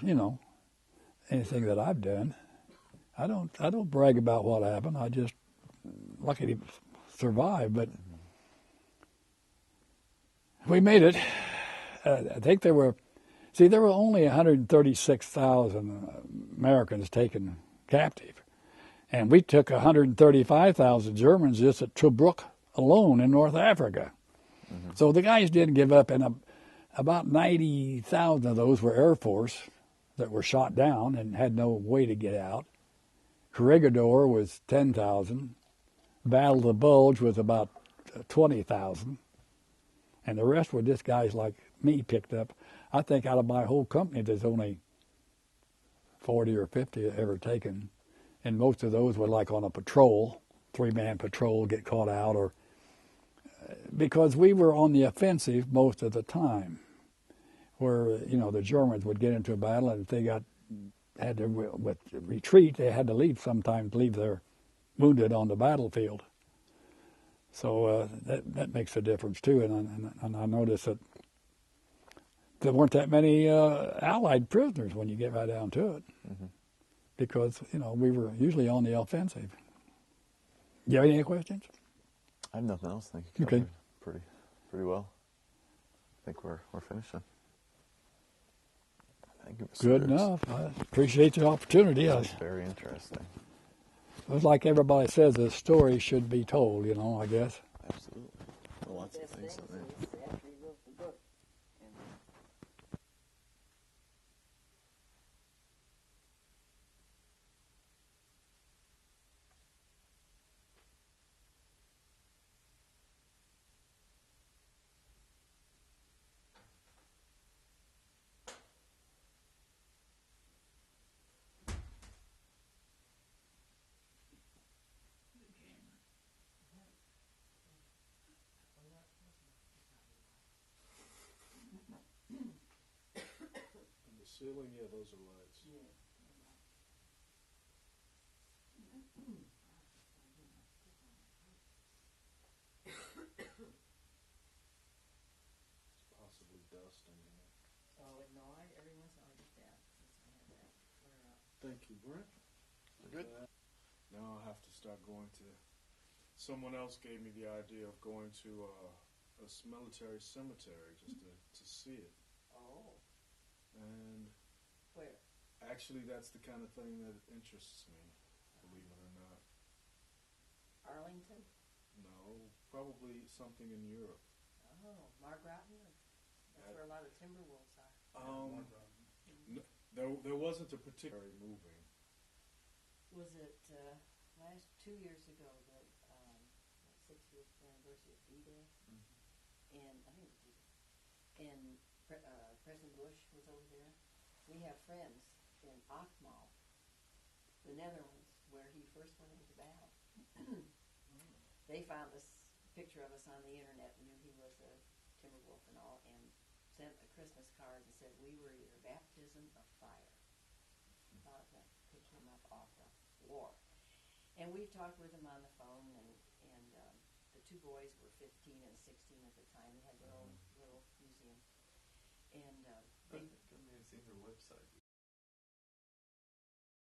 anything that I've done. I don't brag about what happened. I just lucky to survive. But we made it. I think there were only 136,000 Americans taken captive. And we took 135,000 Germans just at Tobruk alone in North Africa. Mm-hmm. So the guys didn't give up, and about 90,000 of those were Air Force that were shot down and had no way to get out. Corregidor was 10,000. Battle of the Bulge was about 20,000. And the rest were just guys like me picked up. I think out of my whole company, there's only 40 or 50 ever taken. And most of those were like on a patrol, 3-man patrol, get caught out, or because we were on the offensive most of the time, where the Germans would get into a battle, and if they had to retreat, they had to sometimes leave their wounded on the battlefield. So that makes a difference too, and I noticed that there weren't that many Allied prisoners when you get right down to it. Mm-hmm. Because, we were usually on the offensive. You have any questions? I have nothing else. I think you covered pretty well. I think we're finishing. Thank you, Mr. Good Dukes. enough. I appreciate the opportunity. That's very interesting. It's like everybody says, a story should be told, I guess. Absolutely. Lots of things in there. Ceiling, yeah, those are lights. Yeah. It's possibly dust in here. Oh, no, every once in a while I get that. Flare up. Thank you, Brent. Good. Now I'll have to start going to... Someone else gave me the idea of going to a military cemetery just to see it. Oh. And where? Actually, that's the kind of thing that interests me, believe it or not. Arlington? No, probably something in Europe. Oh, Margraten? That's where a lot of timber wolves are. There wasn't a particular moving. Was it 2 years ago, the 60th anniversary of D-Day? Mm-hmm. And I think it was D-Day. And President Bush was over there. We have friends in Akmal, the Netherlands, where he first went into battle. They found this picture of us on the internet and knew he was a timber wolf and all, and sent a Christmas card and said we were either baptism or fire. Thought that could come up off the war. And we've talked with them on the phone, and the two boys were 15 and 16 at the time. They had their own little museum. And I may have seen their website